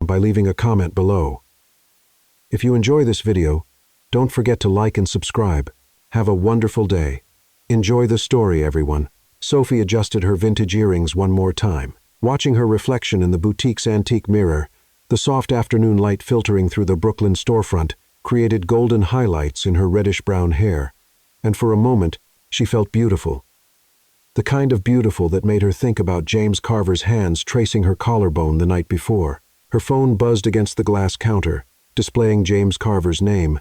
by leaving a comment below. If you enjoy this video, don't forget to like and subscribe. Have a wonderful day. Enjoy the story, everyone. Sophie adjusted her vintage earrings one more time. Watching her reflection in the boutique's antique mirror, the soft afternoon light filtering through the Brooklyn storefront created golden highlights in her reddish-brown hair, and for a moment, she felt beautiful. The kind of beautiful that made her think about James Carver's hands tracing her collarbone the night before. Her phone buzzed against the glass counter, displaying James Carver's name,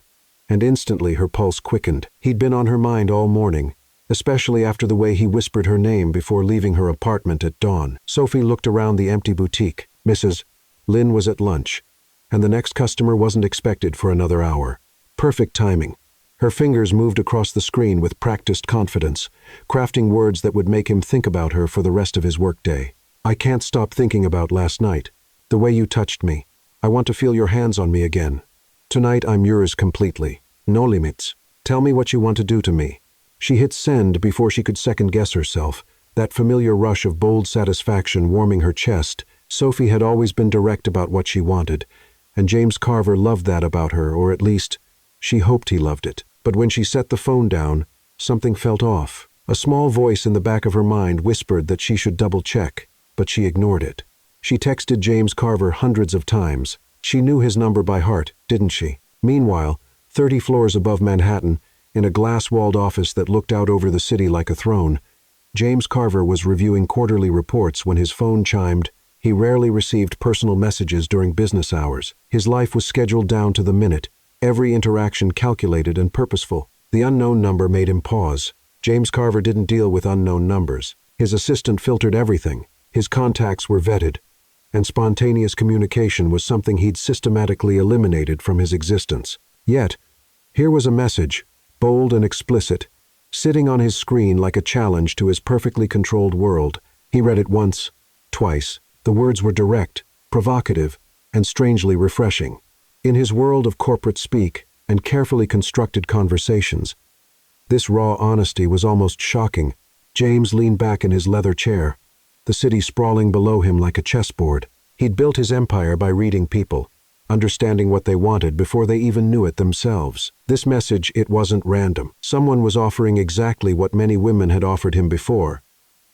and instantly her pulse quickened. He'd been on her mind all morning, especially after the way he whispered her name before leaving her apartment at dawn. Sophie looked around the empty boutique. Mrs. Lynn was at lunch, and the next customer wasn't expected for another hour. Perfect timing. Her fingers moved across the screen with practiced confidence, crafting words that would make him think about her for the rest of his workday. I can't stop thinking about last night. The way you touched me. I want to feel your hands on me again. Tonight I'm yours completely. No limits. Tell me what you want to do to me. She hit send before she could second-guess herself, that familiar rush of bold satisfaction warming her chest. Sophie had always been direct about what she wanted, and James Carver loved that about her, or at least, she hoped he loved it. But when she set the phone down, something felt off. A small voice in the back of her mind whispered that she should double-check, but she ignored it. She texted James Carver hundreds of times. She knew his number by heart, didn't she? Meanwhile, 30 floors above Manhattan, in a glass-walled office that looked out over the city like a throne, James Carver was reviewing quarterly reports when his phone chimed. He rarely received personal messages during business hours. His life was scheduled down to the minute, every interaction calculated and purposeful. The unknown number made him pause. James Carver didn't deal with unknown numbers. His assistant filtered everything. His contacts were vetted, and spontaneous communication was something he'd systematically eliminated from his existence. Yet, here was a message, bold and explicit, sitting on his screen like a challenge to his perfectly controlled world. He read it once, twice. The words were direct, provocative, and strangely refreshing. In his world of corporate speak and carefully constructed conversations, this raw honesty was almost shocking. James leaned back in his leather chair, the city sprawling below him like a chessboard. He'd built his empire by reading people, understanding what they wanted before they even knew it themselves. This message, it wasn't random. Someone was offering exactly what many women had offered him before,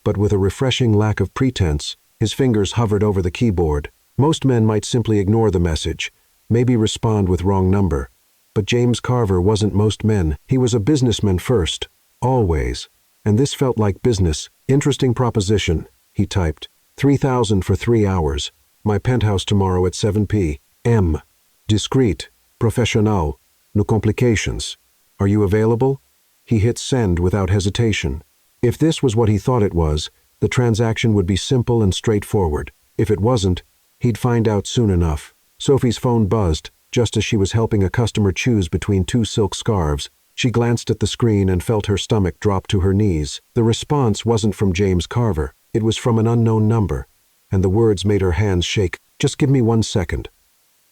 but with a refreshing lack of pretense. His fingers hovered over the keyboard. Most men might simply ignore the message, maybe respond with wrong number. But James Carver wasn't most men. He was a businessman first, always. And this felt like business. Interesting proposition, he typed. 3,000 for 3 hours. My penthouse tomorrow at 7 p.m. Discreet, professional, no complications. Are you available? He hit send without hesitation. If this was what he thought it was, the transaction would be simple and straightforward. If it wasn't, he'd find out soon enough. Sophie's phone buzzed, just as she was helping a customer choose between 2 silk scarves. She glanced at the screen and felt her stomach drop to her knees. The response wasn't from James Carver. It was from an unknown number, and the words made her hands shake. Just give me 1 second.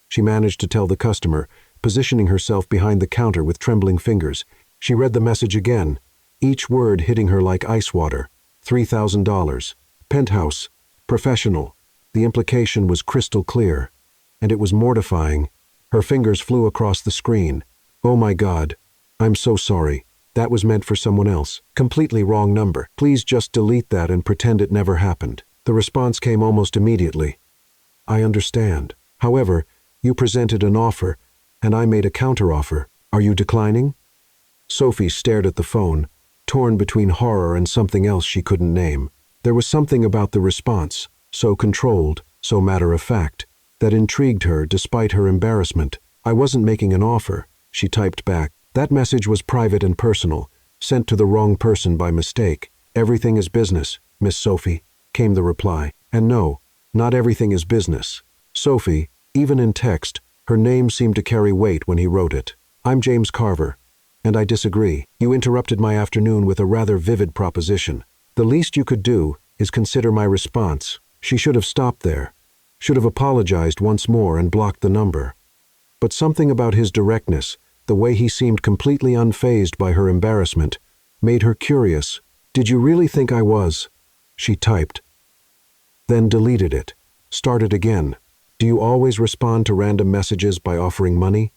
She managed to tell the customer, positioning herself behind the counter with trembling fingers. She read the message again, each word hitting her like ice water. $3,000. Penthouse. Professional. The implication was crystal clear, and it was mortifying. Her fingers flew across the screen. Oh my God. I'm so sorry. That was meant for someone else. Completely wrong number. Please just delete that and pretend it never happened. The response came almost immediately. I understand. However, you presented an offer, and I made a counteroffer. Are you declining? Sophie stared at the phone, torn between horror and something else she couldn't name. There was something about the response, so controlled, so matter-of-fact, that intrigued her despite her embarrassment. I wasn't making an offer, she typed back. That message was private and personal, sent to the wrong person by mistake. Everything is business, Miss Sophie, came the reply. And no, not everything is business. Sophie, even in text, her name seemed to carry weight when he wrote it. I'm James Carver, and I disagree. You interrupted my afternoon with a rather vivid proposition. The least you could do is consider my response. She should have stopped there, should have apologized once more and blocked the number. But something about his directness, the way he seemed completely unfazed by her embarrassment, made her curious. Did you really think I was? She typed. Then deleted it. Started again. Do you always respond to random messages by offering money?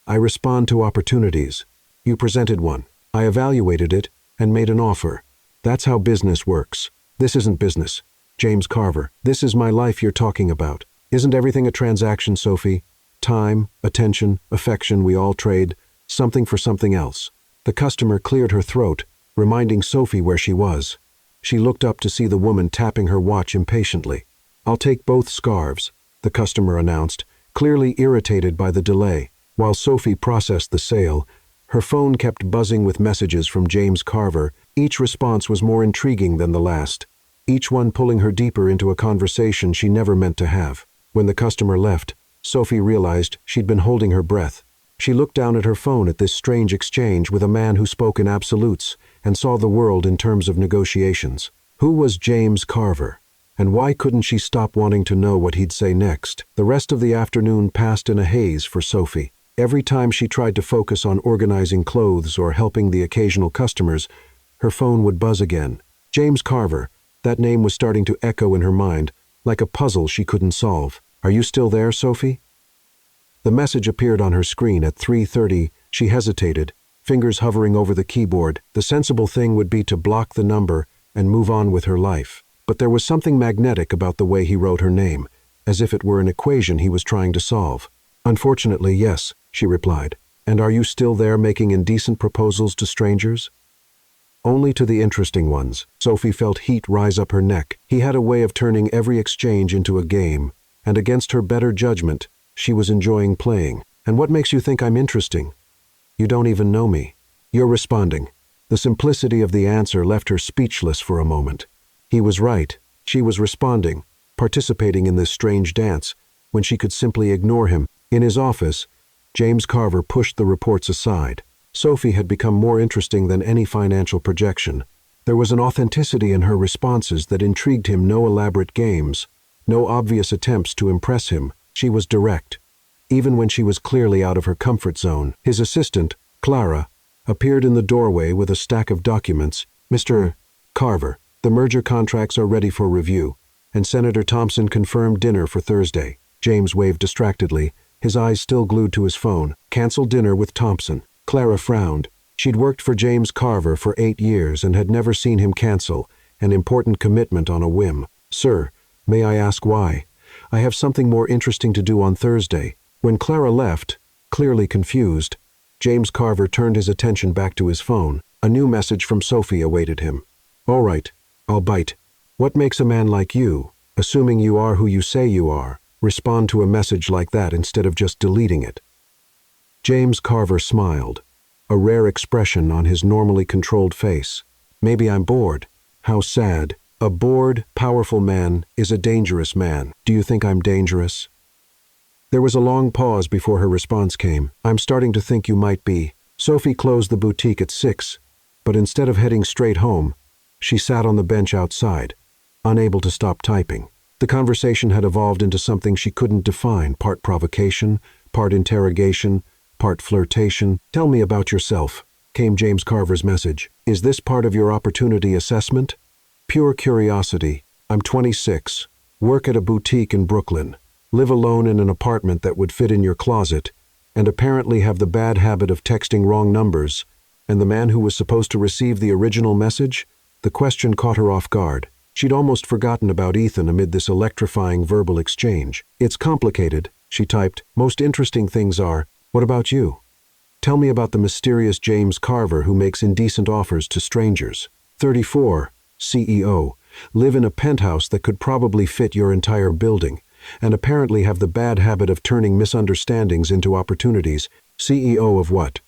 I respond to opportunities. You presented one. I evaluated it and made an offer. That's how business works. This isn't business. James Carver, this is my life you're talking about. Isn't everything a transaction, Sophie? Time, attention, affection, we all trade something for something else. The customer cleared her throat, reminding Sophie where she was. She looked up to see the woman tapping her watch impatiently. I'll take both scarves, the customer announced, clearly irritated by the delay. While Sophie processed the sale, her phone kept buzzing with messages from James Carver. Each response was more intriguing than the last, each one pulling her deeper into a conversation she never meant to have. When the customer left, Sophie realized she'd been holding her breath. She looked down at her phone at this strange exchange with a man who spoke in absolutes and saw the world in terms of negotiations. Who was James Carver? And why couldn't she stop wanting to know what he'd say next? The rest of the afternoon passed in a haze for Sophie. Every time she tried to focus on organizing clothes or helping the occasional customers, her phone would buzz again. James Carver, that name was starting to echo in her mind, like a puzzle she couldn't solve. Are you still there, Sophie? The message appeared on her screen at 3:30. She hesitated, fingers hovering over the keyboard. The sensible thing would be to block the number and move on with her life. But there was something magnetic about the way he wrote her name, as if it were an equation he was trying to solve. Unfortunately, yes, she replied. And are you still there making indecent proposals to strangers? Only to the interesting ones. Sophie felt heat rise up her neck. He had a way of turning every exchange into a game, and against her better judgment, she was enjoying playing. And what makes you think I'm interesting? You don't even know me. You're responding. The simplicity of the answer left her speechless for a moment. He was right. She was responding, participating in this strange dance, when she could simply ignore him. In his office, James Carver pushed the reports aside. Sophie had become more interesting than any financial projection. There was an authenticity in her responses that intrigued him. No elaborate games, no obvious attempts to impress him. She was direct, even when she was clearly out of her comfort zone. His assistant, Clara, appeared in the doorway with a stack of documents. Mr. Carver, the merger contracts are ready for review, and Senator Thompson confirmed dinner for Thursday. James waved distractedly, his eyes still glued to his phone. Cancel dinner with Thompson. Clara frowned. She'd worked for James Carver for 8 years and had never seen him cancel an important commitment on a whim. Sir, may I ask why? I have something more interesting to do on Thursday. When Clara left, clearly confused, James Carver turned his attention back to his phone. A new message from Sophie awaited him. All right, I'll bite. What makes a man like you, assuming you are who you say you are, respond to a message like that instead of just deleting it? James Carver smiled, a rare expression on his normally controlled face. Maybe I'm bored. How sad. A bored, powerful man is a dangerous man. Do you think I'm dangerous? There was a long pause before her response came. I'm starting to think you might be. Sophie closed the boutique at 6, but instead of heading straight home, she sat on the bench outside, unable to stop typing. The conversation had evolved into something she couldn't define, part provocation, part interrogation, part flirtation. Tell me about yourself, came James Carver's message. Is this part of your opportunity assessment? Pure curiosity. I'm 26, work at a boutique in Brooklyn, live alone in an apartment that would fit in your closet, and apparently have the bad habit of texting wrong numbers. And the man who was supposed to receive the original message? The question caught her off guard. She'd almost forgotten about Ethan amid this electrifying verbal exchange. It's complicated, she typed. Most interesting things are, what about you? Tell me about the mysterious James Carver who makes indecent offers to strangers. 34, CEO, live in a penthouse that could probably fit your entire building, and apparently have the bad habit of turning misunderstandings into opportunities. CEO of what?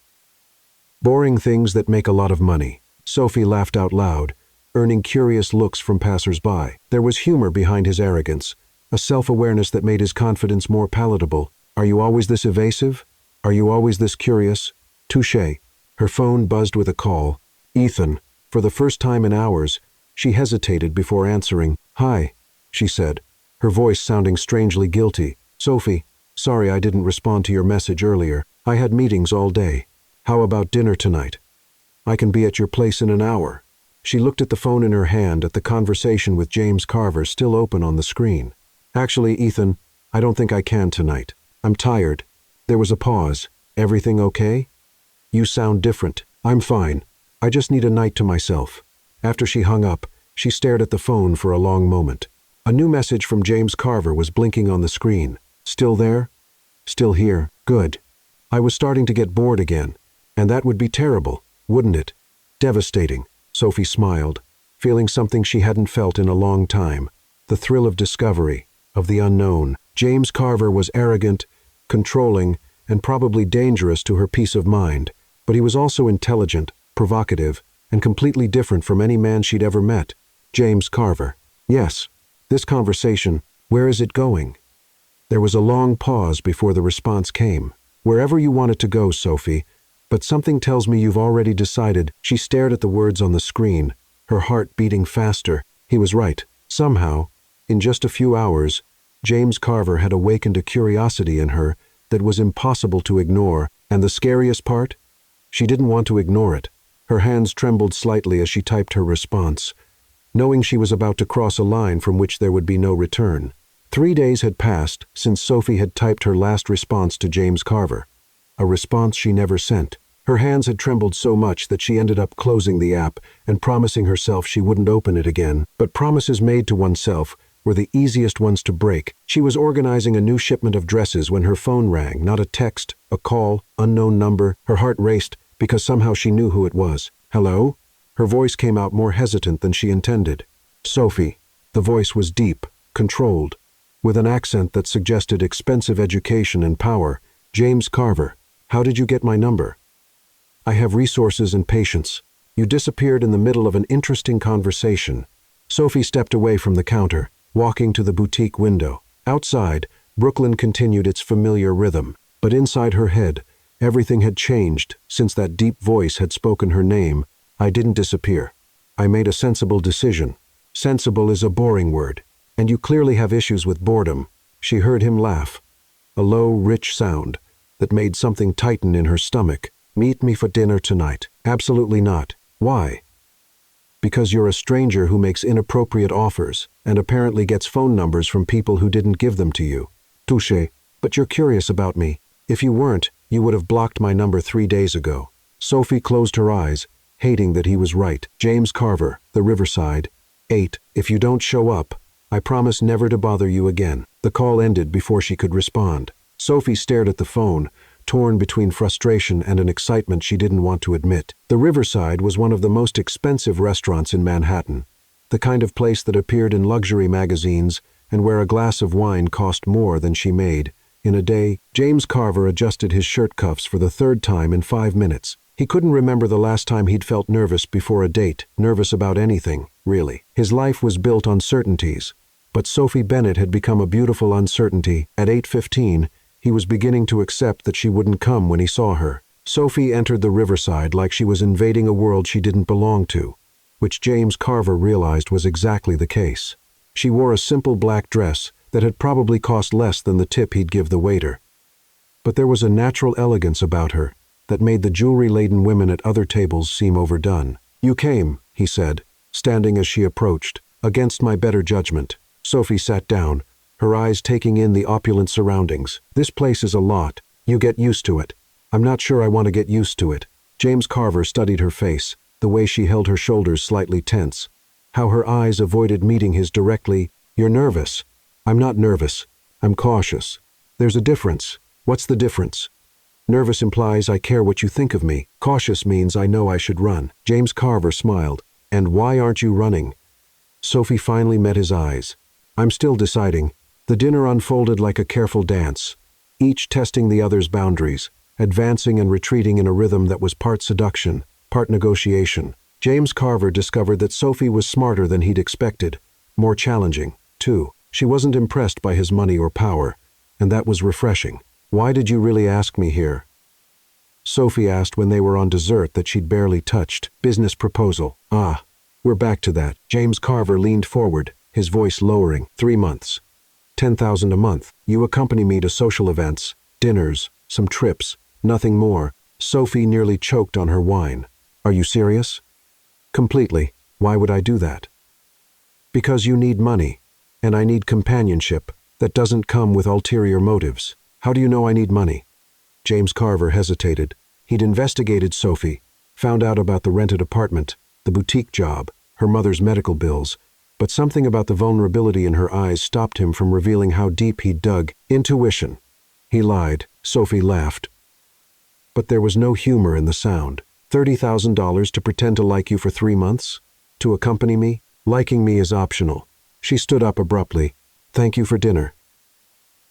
Boring things that make a lot of money. Sophie laughed out loud, earning curious looks from passers-by. There was humor behind his arrogance, a self-awareness that made his confidence more palatable. Are you always this evasive? Are you always this curious? Touché. Her phone buzzed with a call. Ethan. For the first time in hours, she hesitated before answering. Hi, she said, her voice sounding strangely guilty. Sophie, sorry I didn't respond to your message earlier. I had meetings all day. How about dinner tonight? I can be at your place in an hour. She looked at the phone in her hand at the conversation with James Carver still open on the screen. Actually, Ethan, I don't think I can tonight. I'm tired. There was a pause. Everything okay? You sound different. I'm fine. I just need a night to myself. After she hung up, she stared at the phone for a long moment. A new message from James Carver was blinking on the screen. Still there? Still here. Good. I was starting to get bored again. And that would be terrible, wouldn't it? Devastating. Sophie smiled, feeling something she hadn't felt in a long time. The thrill of discovery, of the unknown. James Carver was arrogant, controlling, and probably dangerous to her peace of mind, but he was also intelligent, provocative, and completely different from any man she'd ever met. James Carver. Yes. This conversation, where is it going? There was a long pause before the response came. Wherever you want it to go, Sophie, but something tells me you've already decided. She stared at the words on the screen, her heart beating faster. He was right. Somehow, in just a few hours, James Carver had awakened a curiosity in her that was impossible to ignore, and the scariest part? She didn't want to ignore it. Her hands trembled slightly as she typed her response, knowing she was about to cross a line from which there would be no return. 3 days had passed since Sophie had typed her last response to James Carver, a response she never sent. Her hands had trembled so much that she ended up closing the app and promising herself she wouldn't open it again. But promises made to oneself were the easiest ones to break. She was organizing a new shipment of dresses when her phone rang, not a text, a call, unknown number. Her heart raced because somehow she knew who it was. Hello? Her voice came out more hesitant than she intended. Sophie. The voice was deep, controlled, with an accent that suggested expensive education and power. James Carver. How did you get my number? I have resources and patience. You disappeared in the middle of an interesting conversation. Sophie stepped away from the counter, walking to the boutique window. Outside, Brooklyn continued its familiar rhythm, but inside her head, everything had changed since that deep voice had spoken her name. I didn't disappear. I made a sensible decision. Sensible is a boring word, and you clearly have issues with boredom. She heard him laugh, a low, rich sound that made something tighten in her stomach. Meet me for dinner tonight. Absolutely not. Why? Because you're a stranger who makes inappropriate offers and apparently gets phone numbers from people who didn't give them to you. Touché. But you're curious about me. If you weren't, you would have blocked my number 3 days ago. Sophie closed her eyes, hating that he was right. James Carver, The Riverside. 8. If you don't show up, I promise never to bother you again. The call ended before she could respond. Sophie stared at the phone, torn between frustration and an excitement she didn't want to admit. The Riverside was one of the most expensive restaurants in Manhattan, the kind of place that appeared in luxury magazines and where a glass of wine cost more than she made. In a day, James Carver adjusted his shirt cuffs for the 3rd time in 5 minutes. He couldn't remember the last time he'd felt nervous before a date, nervous about anything, really. His life was built on certainties, but Sophie Bennett had become a beautiful uncertainty. At 8:15, he was beginning to accept that she wouldn't come when he saw her. Sophie entered the Riverside like she was invading a world she didn't belong to, which James Carver realized was exactly the case. She wore a simple black dress that had probably cost less than the tip he'd give the waiter. But there was a natural elegance about her that made the jewelry-laden women at other tables seem overdone. You came, he said, standing as she approached, against my better judgment. Sophie sat down, her eyes taking in the opulent surroundings. This place is a lot. You get used to it. I'm not sure I want to get used to it. James Carver studied her face, the way she held her shoulders slightly tense, how her eyes avoided meeting his directly. You're nervous. I'm not nervous. I'm cautious. There's a difference. What's the difference? Nervous implies I care what you think of me. Cautious means I know I should run. James Carver smiled. And why aren't you running? Sophie finally met his eyes. I'm still deciding. The dinner unfolded like a careful dance, each testing the other's boundaries, advancing and retreating in a rhythm that was part seduction, part negotiation. James Carver discovered that Sophie was smarter than he'd expected, more challenging, too. She wasn't impressed by his money or power, and that was refreshing. Why did you really ask me here? Sophie asked when they were on dessert that she'd barely touched. Business proposal. Ah, we're back to that. James Carver leaned forward, his voice lowering. 3 months. 10,000 a month. You accompany me to social events, dinners, some trips, nothing more. Sophie nearly choked on her wine. Are you serious? Completely. Why would I do that? Because you need money, and I need companionship. that doesn't come with ulterior motives. How do you know I need money? James Carver hesitated. He'd investigated Sophie, found out about the rented apartment, the boutique job, her mother's medical bills, but something about the vulnerability in her eyes stopped him from revealing how deep he'd dug. Intuition. He lied. Sophie laughed. But there was no humor in the sound. $30,000 to pretend to like you for 3 months? To accompany me? Liking me is optional. She stood up abruptly. Thank you for dinner.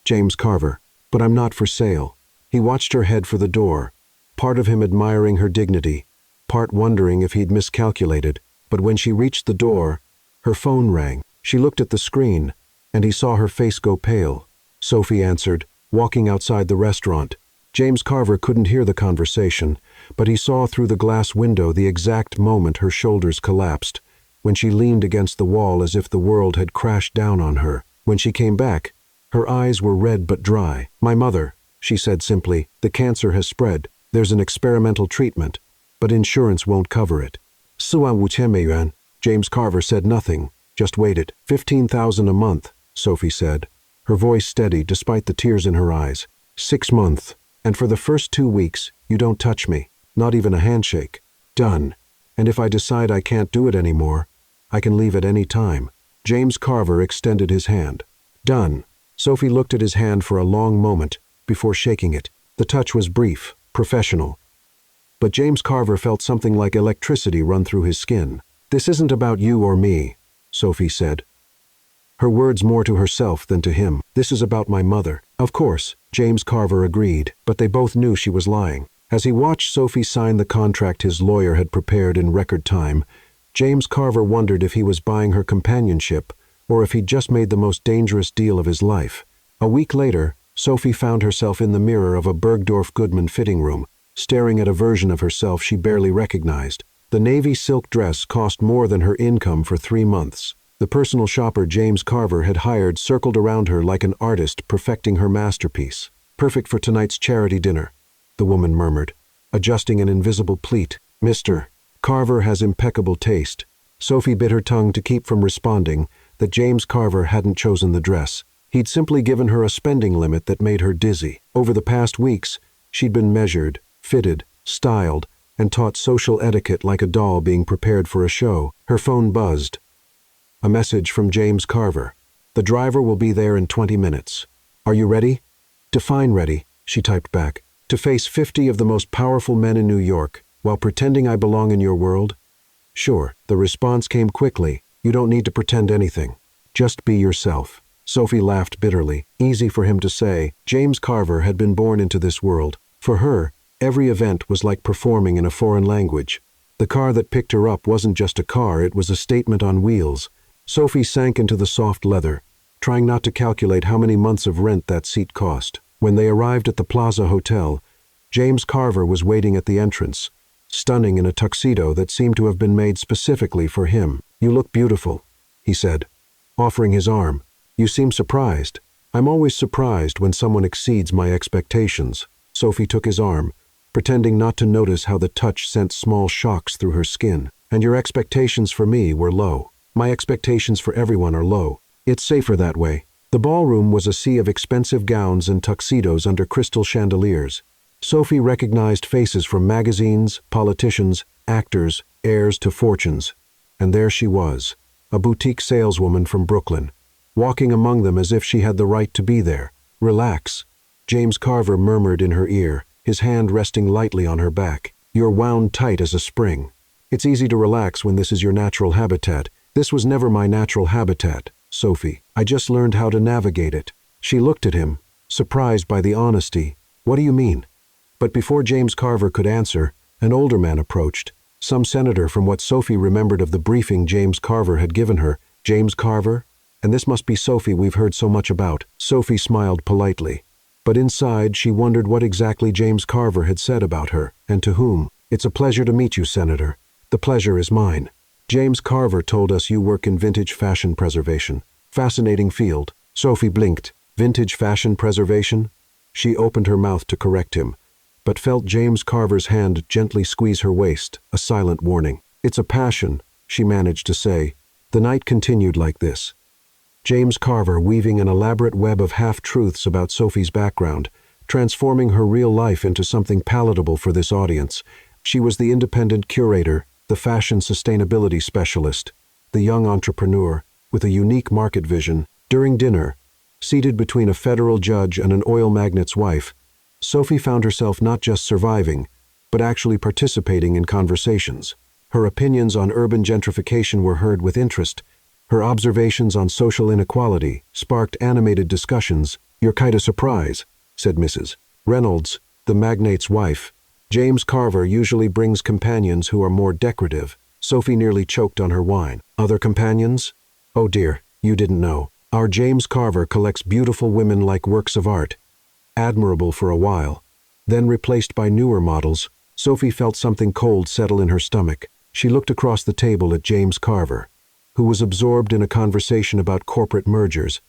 James Carver. But I'm not for sale. He watched her head for the door, part of him admiring her dignity, part wondering if he'd miscalculated. But when she reached the door, her phone rang. She looked at the screen, and he saw her face go pale. Sophie answered, walking outside the restaurant. James Carver couldn't hear the conversation, but he saw through the glass window the exact moment her shoulders collapsed, when she leaned against the wall as if the world had crashed down on her. When she came back, her eyes were red but dry. My mother, she said simply, the cancer has spread. There's an experimental treatment, but insurance won't cover it. 4,500美元. James Carver said nothing, just waited. 15,000 a month, Sophie said, her voice steady despite the tears in her eyes. 6 months, and for the first 2 weeks, you don't touch me, not even a handshake. Done. And if I decide I can't do it anymore, I can leave at any time. James Carver extended his hand. Done. Sophie looked at his hand for a long moment before shaking it. The touch was brief, professional. But James Carver felt something like electricity run through his skin. This isn't about you or me, Sophie said. Her words more to herself than to him. This is about my mother. Of course, James Carver agreed, but they both knew she was lying. As he watched Sophie sign the contract his lawyer had prepared in record time, James Carver wondered if he was buying her companionship or if he'd just made the most dangerous deal of his life. A week later, Sophie found herself in the mirror of a Bergdorf Goodman fitting room, staring at a version of herself she barely recognized. The navy silk dress cost more than her income for 3 months. The personal shopper James Carver had hired circled around her like an artist perfecting her masterpiece. Perfect for tonight's charity dinner, the woman murmured, adjusting an invisible pleat. Mr. Carver has impeccable taste. Sophie bit her tongue to keep from responding that James Carver hadn't chosen the dress. He'd simply given her a spending limit that made her dizzy. Over the past weeks, she'd been measured, fitted, styled, and taught social etiquette like a doll being prepared for a show. Her phone buzzed. A message from James Carver. The driver will be there in 20 minutes. Are you ready? Define ready, she typed back. To face 50 of the most powerful men in New York, while pretending I belong in your world? Sure, the response came quickly. You don't need to pretend anything. Just be yourself. Sophie laughed bitterly. Easy for him to say. James Carver had been born into this world. For her, every event was like performing in a foreign language. The car that picked her up wasn't just a car, it was a statement on wheels. Sophie sank into the soft leather, trying not to calculate how many months of rent that seat cost. When they arrived at the Plaza Hotel, James Carver was waiting at the entrance, stunning in a tuxedo that seemed to have been made specifically for him. You look beautiful, he said, offering his arm. You seem surprised. I'm always surprised when someone exceeds my expectations. Sophie took his arm, pretending not to notice how the touch sent small shocks through her skin. And your expectations for me were low. My expectations for everyone are low. It's safer that way. The ballroom was a sea of expensive gowns and tuxedos under crystal chandeliers. Sophie recognized faces from magazines, politicians, actors, heirs to fortunes. And there she was, a boutique saleswoman from Brooklyn, walking among them as if she had the right to be there. Relax, James Carver murmured in her ear, his hand resting lightly on her back. You're wound tight as a spring. It's easy to relax when this is your natural habitat. This was never my natural habitat, Sophie. I just learned how to navigate it. She looked at him, surprised by the honesty. What do you mean? But before James Carver could answer, an older man approached, some senator from what Sophie remembered of the briefing James Carver had given her. James Carver? And this must be Sophie we've heard so much about. Sophie smiled politely. But inside, she wondered what exactly James Carver had said about her, and to whom. It's a pleasure to meet you, Senator. The pleasure is mine. James Carver told us you work in vintage fashion preservation. Fascinating field. Sophie blinked. Vintage fashion preservation? She opened her mouth to correct him, but felt James Carver's hand gently squeeze her waist, a silent warning. It's a passion, she managed to say. The night continued like this. James Carver weaving an elaborate web of half-truths about Sophie's background, transforming her real life into something palatable for this audience. She was the independent curator, the fashion sustainability specialist, the young entrepreneur with a unique market vision. During dinner, seated between a federal judge and an oil magnate's wife, Sophie found herself not just surviving, but actually participating in conversations. Her opinions on urban gentrification were heard with interest. Her observations on social inequality sparked animated discussions. "You're quite a surprise," said Mrs. Reynolds, the magnate's wife. "James Carver usually brings companions who are more decorative." Sophie nearly choked on her wine. "Other companions? Oh dear, you didn't know. Our James Carver collects beautiful women like works of art. Admirable for a while, then replaced by newer models." Sophie felt something cold settle in her stomach. She looked across the table at James Carver, who was absorbed in a conversation about corporate mergers,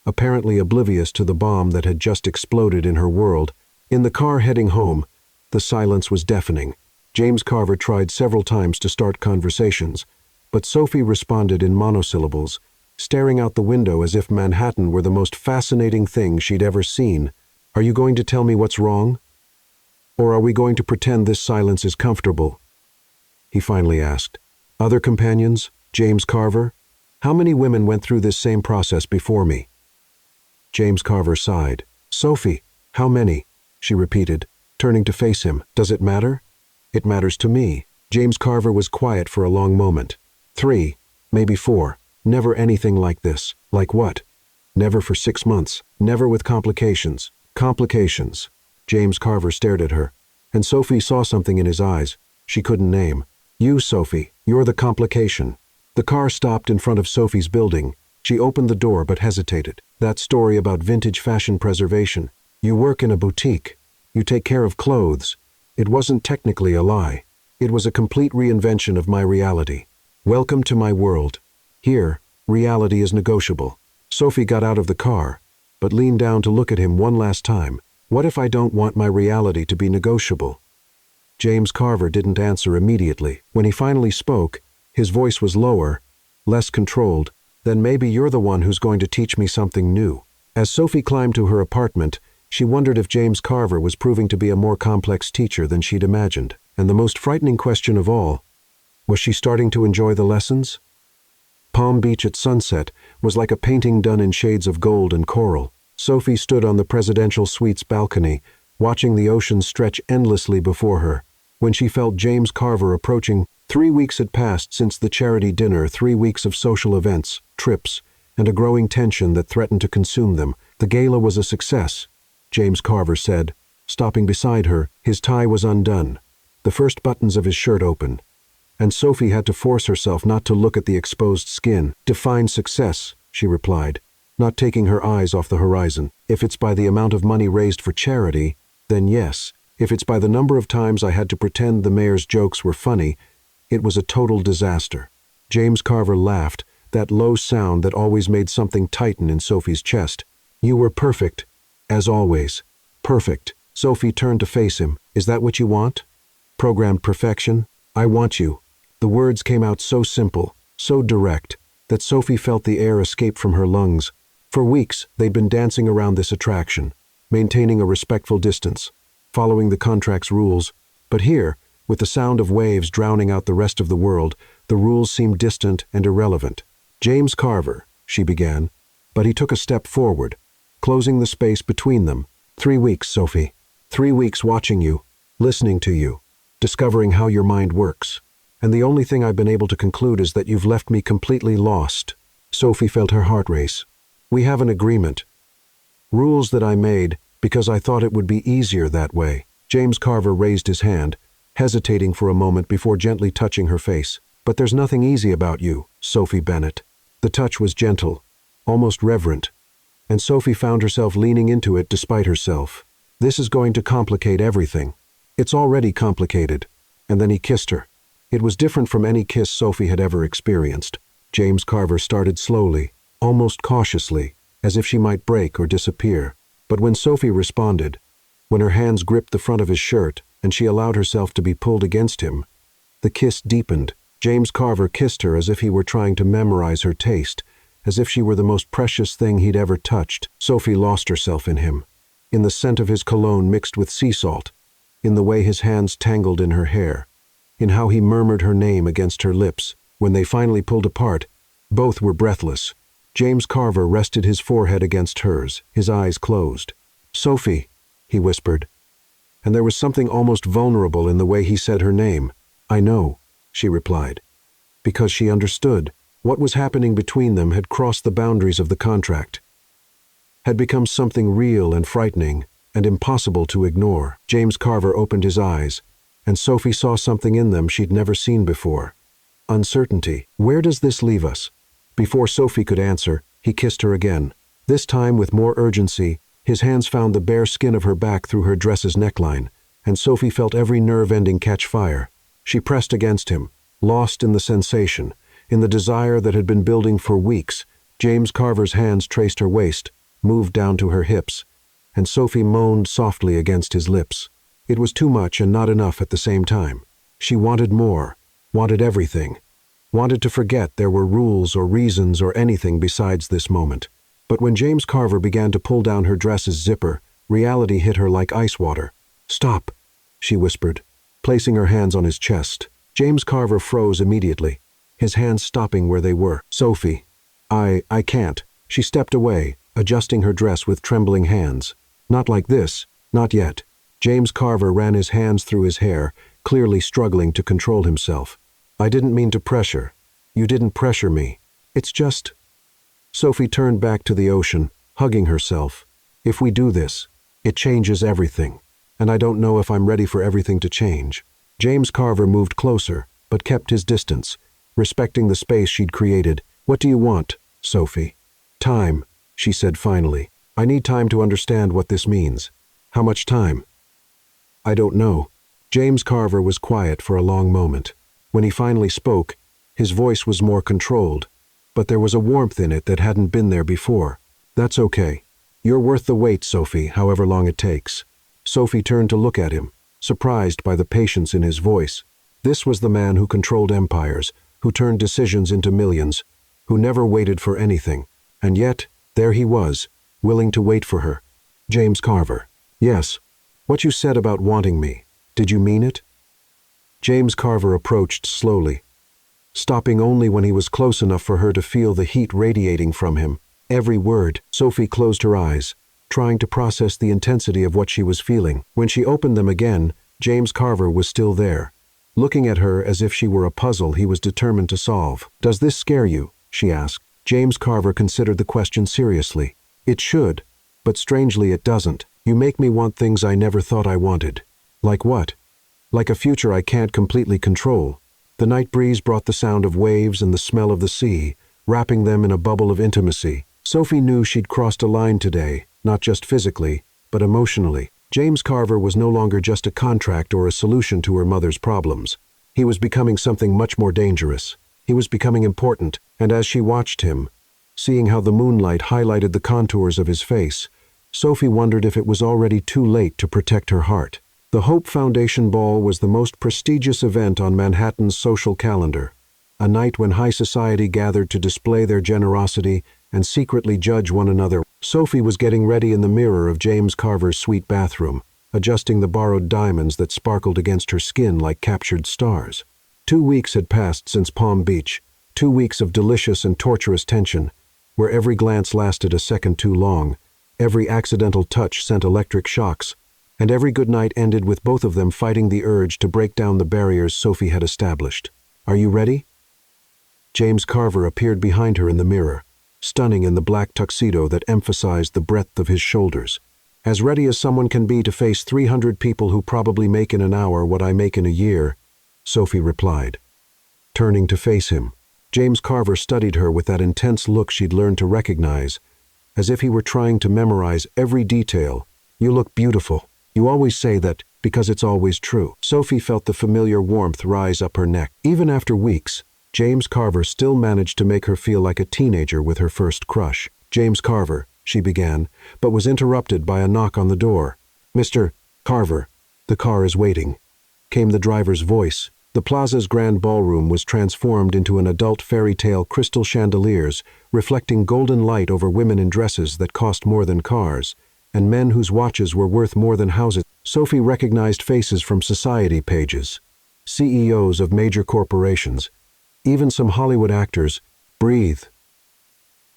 apparently oblivious to the bomb that had just exploded in her world. In the car heading home, the silence was deafening. James Carver tried several times to start conversations, but Sophie responded in monosyllables, staring out the window as if Manhattan were the most fascinating thing she'd ever seen. "Are you going to tell me what's wrong? Or are we going to pretend this silence is comfortable?" he finally asked. "Other companions? James Carver? How many women went through this same process before me?" James Carver sighed. "Sophie, how many?" she repeated, turning to face him. "Does it matter?" "It matters to me." James Carver was quiet for a long moment. "3, maybe 4. Never anything like this." "Like what?" "Never for 6 months. Never with complications." "Complications." James Carver stared at her, and Sophie saw something in his eyes she couldn't name. "You, Sophie, you're the complication." The car stopped in front of Sophie's building. She opened the door but hesitated. "That story about vintage fashion preservation. You work in a boutique. You take care of clothes. It wasn't technically a lie. It was a complete reinvention of my reality. Welcome to my world. Here, reality is negotiable." Sophie got out of the car, but leaned down to look at him one last time. "What if I don't want my reality to be negotiable?" James Carver didn't answer immediately. When he finally spoke, his voice was lower, less controlled. "Then maybe you're the one who's going to teach me something new." As Sophie climbed to her apartment, she wondered if James Carver was proving to be a more complex teacher than she'd imagined. And the most frightening question of all, was she starting to enjoy the lessons? Palm Beach at sunset was like a painting done in shades of gold and coral. Sophie stood on the presidential suite's balcony, watching the ocean stretch endlessly before her, when she felt James Carver approaching. 3 weeks had passed since the charity dinner, 3 weeks of social events, trips, and a growing tension that threatened to consume them. "The gala was a success," James Carver said, stopping beside her. His tie was undone, the first buttons of his shirt open, and Sophie had to force herself not to look at the exposed skin. "Define success," she replied, not taking her eyes off the horizon. "If it's by the amount of money raised for charity, then yes. If it's by the number of times I had to pretend the mayor's jokes were funny, it was a total disaster." James Carver laughed, that low sound that always made something tighten in Sophie's chest. "You were perfect, as always. Perfect." Sophie turned to face him. "Is that what you want? Programmed perfection? I want you." The words came out so simple, so direct, that Sophie felt the air escape from her lungs. For weeks, they'd been dancing around this attraction, maintaining a respectful distance, following the contract's rules. But here, with the sound of waves drowning out the rest of the world, the rules seemed distant and irrelevant. "James Carver," she began, but he took a step forward, closing the space between them. 3 weeks, Sophie. 3 weeks watching you, listening to you, discovering how your mind works. And the only thing I've been able to conclude is that you've left me completely lost." Sophie felt her heart race. "We have an agreement. Rules that I made because I thought it would be easier that way." James Carver raised his hand, hesitating for a moment before gently touching her face. "But there's nothing easy about you, Sophie Bennett." The touch was gentle, almost reverent, and Sophie found herself leaning into it despite herself. "This is going to complicate everything. It's already complicated." And then he kissed her. It was different from any kiss Sophie had ever experienced. James Carver started slowly, almost cautiously, as if she might break or disappear. But when Sophie responded, when her hands gripped the front of his shirt and she allowed herself to be pulled against him, the kiss deepened. James Carver kissed her as if he were trying to memorize her taste, as if she were the most precious thing he'd ever touched. Sophie lost herself in him, in the scent of his cologne mixed with sea salt, in the way his hands tangled in her hair, in how he murmured her name against her lips. When they finally pulled apart, both were breathless. James Carver rested his forehead against hers, his eyes closed. "Sophie," he whispered, and there was something almost vulnerable in the way he said her name. "I know," she replied, because she understood. What was happening between them had crossed the boundaries of the contract, had become something real and frightening and impossible to ignore. James Carver opened his eyes, and Sophie saw something in them she'd never seen before. Uncertainty. "Where does this leave us?" Before Sophie could answer, he kissed her again. This time with more urgency, his hands found the bare skin of her back through her dress's neckline, and Sophie felt every nerve ending catch fire. She pressed against him, lost in the sensation, in the desire that had been building for weeks. James Carver's hands traced her waist, moved down to her hips, and Sophie moaned softly against his lips. It was too much and not enough at the same time. She wanted more, wanted everything, wanted to forget there were rules or reasons or anything besides this moment. But when James Carver began to pull down her dress's zipper, reality hit her like ice water. "Stop," she whispered, placing her hands on his chest. James Carver froze immediately, his hands stopping where they were. "Sophie, I can't." She stepped away, adjusting her dress with trembling hands. "Not like this, not yet." James Carver ran his hands through his hair, clearly struggling to control himself. "I didn't mean to pressure. You didn't pressure me. It's just—" Sophie turned back to the ocean, hugging herself. "If we do this, it changes everything, and I don't know if I'm ready for everything to change." James Carver moved closer, but kept his distance, respecting the space she'd created. "What do you want, Sophie?" "Time," she said finally. "I need time to understand what this means." "How much time?" "I don't know." James Carver was quiet for a long moment. When he finally spoke, his voice was more controlled, but there was a warmth in it that hadn't been there before. "That's okay. You're worth the wait, Sophie, however long it takes." Sophie turned to look at him, surprised by the patience in his voice. This was the man who controlled empires, who turned decisions into millions, who never waited for anything. And yet, there he was, willing to wait for her. "James Carver." "Yes. What you said about wanting me, did you mean it?" James Carver approached slowly, stopping only when he was close enough for her to feel the heat radiating from him. Every word. Sophie closed her eyes, trying to process the intensity of what she was feeling. When she opened them again, James Carver was still there, looking at her as if she were a puzzle he was determined to solve. "Does this scare you?" she asked. James Carver considered the question seriously. "It should, but strangely it doesn't. You make me want things I never thought I wanted." "Like what?" "Like a future I can't completely control." The night breeze brought the sound of waves and the smell of the sea, wrapping them in a bubble of intimacy. Sophie knew she'd crossed a line today, not just physically, but emotionally. James Carver was no longer just a contract or a solution to her mother's problems. He was becoming something much more dangerous. He was becoming important, and as she watched him, seeing how the moonlight highlighted the contours of his face, Sophie wondered if it was already too late to protect her heart. The Hope Foundation Ball was the most prestigious event on Manhattan's social calendar, a night when high society gathered to display their generosity and secretly judge one another. Sophie was getting ready in the mirror of James Carver's sweet bathroom, adjusting the borrowed diamonds that sparkled against her skin like captured stars. 2 weeks had passed since Palm Beach, 2 weeks of delicious and torturous tension, where every glance lasted a second too long, every accidental touch sent electric shocks, and every good night ended with both of them fighting the urge to break down the barriers Sophie had established. "Are you ready?" James Carver appeared behind her in the mirror, stunning in the black tuxedo that emphasized the breadth of his shoulders. "As ready as someone can be to face 300 people who probably make in an hour what I make in a year," Sophie replied, turning to face him. James Carver studied her with that intense look she'd learned to recognize, as if he were trying to memorize every detail. "You look beautiful. You always say that because it's always true." Sophie felt the familiar warmth rise up her neck. Even after weeks, James Carver still managed to make her feel like a teenager with her first crush. "James Carver," she began, but was interrupted by a knock on the door. "Mr. Carver, the car is waiting," came the driver's voice, The plaza's grand ballroom was transformed into an adult fairy tale crystal chandeliers, reflecting golden light over women in dresses that cost more than cars, and men whose watches were worth more than houses. Sophie recognized faces from society pages, CEOs of major corporations, even some Hollywood actors. Breathe.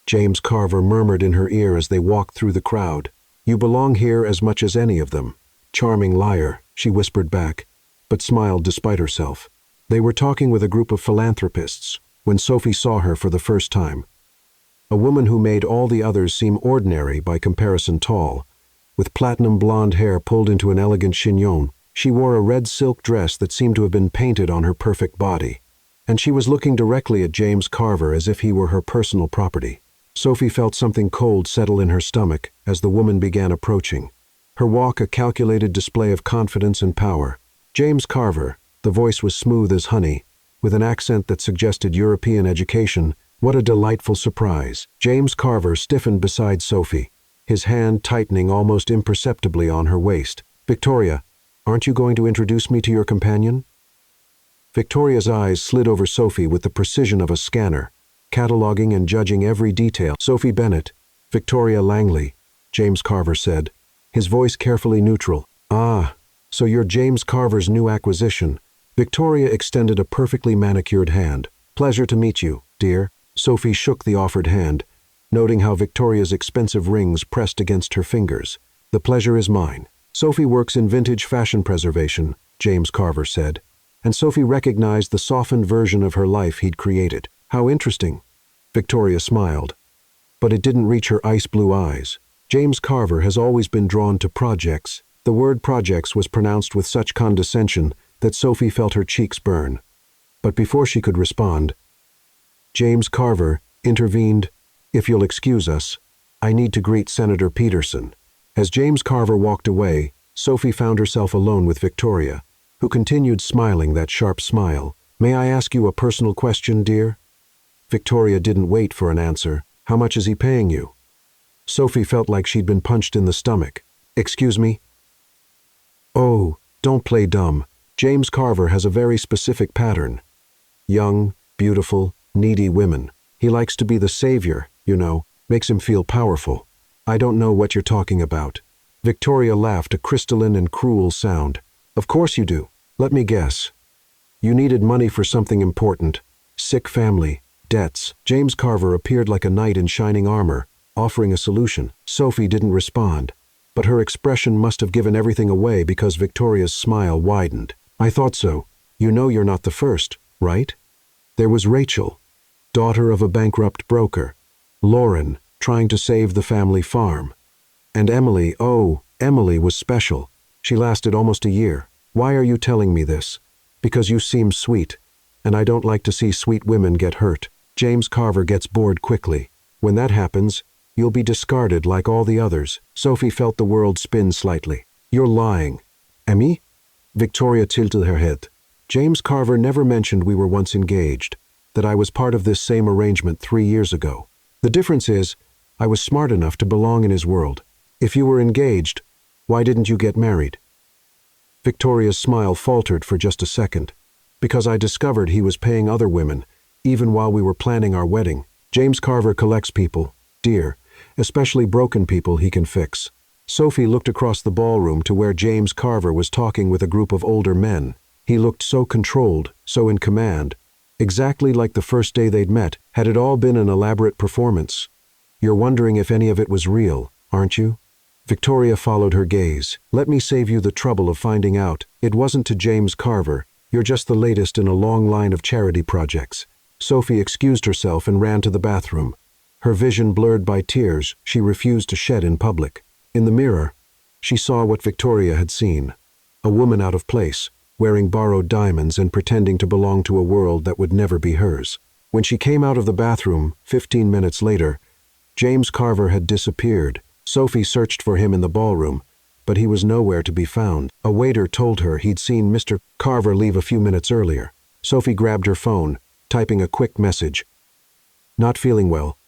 James Carver murmured in her ear as they walked through the crowd. You belong here as much as any of them. Charming liar, she whispered back, but smiled despite herself. They were talking with a group of philanthropists when Sophie saw her for the first time. A woman who made all the others seem ordinary by comparison tall, with platinum blonde hair pulled into an elegant chignon. She wore a red silk dress that seemed to have been painted on her perfect body, and she was looking directly at James Carver as if he were her personal property. Sophie felt something cold settle in her stomach as the woman began approaching, her walk a calculated display of confidence and power. James Carver, the voice was smooth as honey, with an accent that suggested European education. What a delightful surprise. James Carver stiffened beside Sophie, his hand tightening almost imperceptibly on her waist. Victoria, aren't you going to introduce me to your companion? Victoria's eyes slid over Sophie with the precision of a scanner, cataloging and judging every detail. Sophie Bennett, Victoria Langley, James Carver said, his voice carefully neutral. Ah, so you're James Carver's new acquisition. Victoria extended a perfectly manicured hand. Pleasure to meet you, dear. Sophie shook the offered hand, noting how Victoria's expensive rings pressed against her fingers. The pleasure is mine. Sophie works in vintage fashion preservation, James Carver said, and Sophie recognized the softened version of her life he'd created. How interesting. Victoria smiled, but it didn't reach her ice blue eyes. James Carver has always been drawn to projects. The word projects was pronounced with such condescension that Sophie felt her cheeks burn. But before she could respond, James Carver intervened. If you'll excuse us, I need to greet Senator Peterson. As James Carver walked away, Sophie found herself alone with Victoria, who continued smiling that sharp smile. May I ask you a personal question, dear? Victoria didn't wait for an answer. How much is he paying you? Sophie felt like she'd been punched in the stomach. Excuse me? Oh, don't play dumb. James Carver has a very specific pattern. Young, beautiful, needy women. He likes to be the savior, you know, makes him feel powerful. I don't know what you're talking about. Victoria laughed, a crystalline and cruel sound. Of course you do. Let me guess. You needed money for something important. Sick family, debts. James Carver appeared like a knight in shining armor, offering a solution. Sophie didn't respond, but her expression must have given everything away because Victoria's smile widened. I thought so. You know you're not the first, right? There was Rachel, daughter of a bankrupt broker. Lauren, trying to save the family farm. And Emily, oh, Emily was special. She lasted almost a year. Why are you telling me this? Because you seem sweet, and I don't like to see sweet women get hurt. James Carver gets bored quickly. When that happens, you'll be discarded like all the others. Sophie felt the world spin slightly. You're lying. Emmy? Victoria tilted her head. James Carver never mentioned we were once engaged, that I was part of this same arrangement 3 years ago. The difference is, I was smart enough to belong in his world. If you were engaged, why didn't you get married? Victoria's smile faltered for just a second. Because I discovered he was paying other women, even while we were planning our wedding. James Carver collects people, dear, especially broken people he can fix. Sophie looked across the ballroom to where James Carver was talking with a group of older men. He looked so controlled, so in command, exactly like the first day they'd met. Had it all been an elaborate performance? You're wondering if any of it was real, aren't you? Victoria followed her gaze. Let me save you the trouble of finding out. It wasn't to James Carver. You're just the latest in a long line of charity projects. Sophie excused herself and ran to the bathroom. Her vision blurred by tears she refused to shed in public. In the mirror, she saw what Victoria had seen. A woman out of place, wearing borrowed diamonds and pretending to belong to a world that would never be hers. When she came out of the bathroom, 15 minutes later, James Carver had disappeared. Sophie searched for him in the ballroom, but he was nowhere to be found. A waiter told her he'd seen Mr. Carver leave a few minutes earlier. Sophie grabbed her phone, typing a quick message. Not feeling well.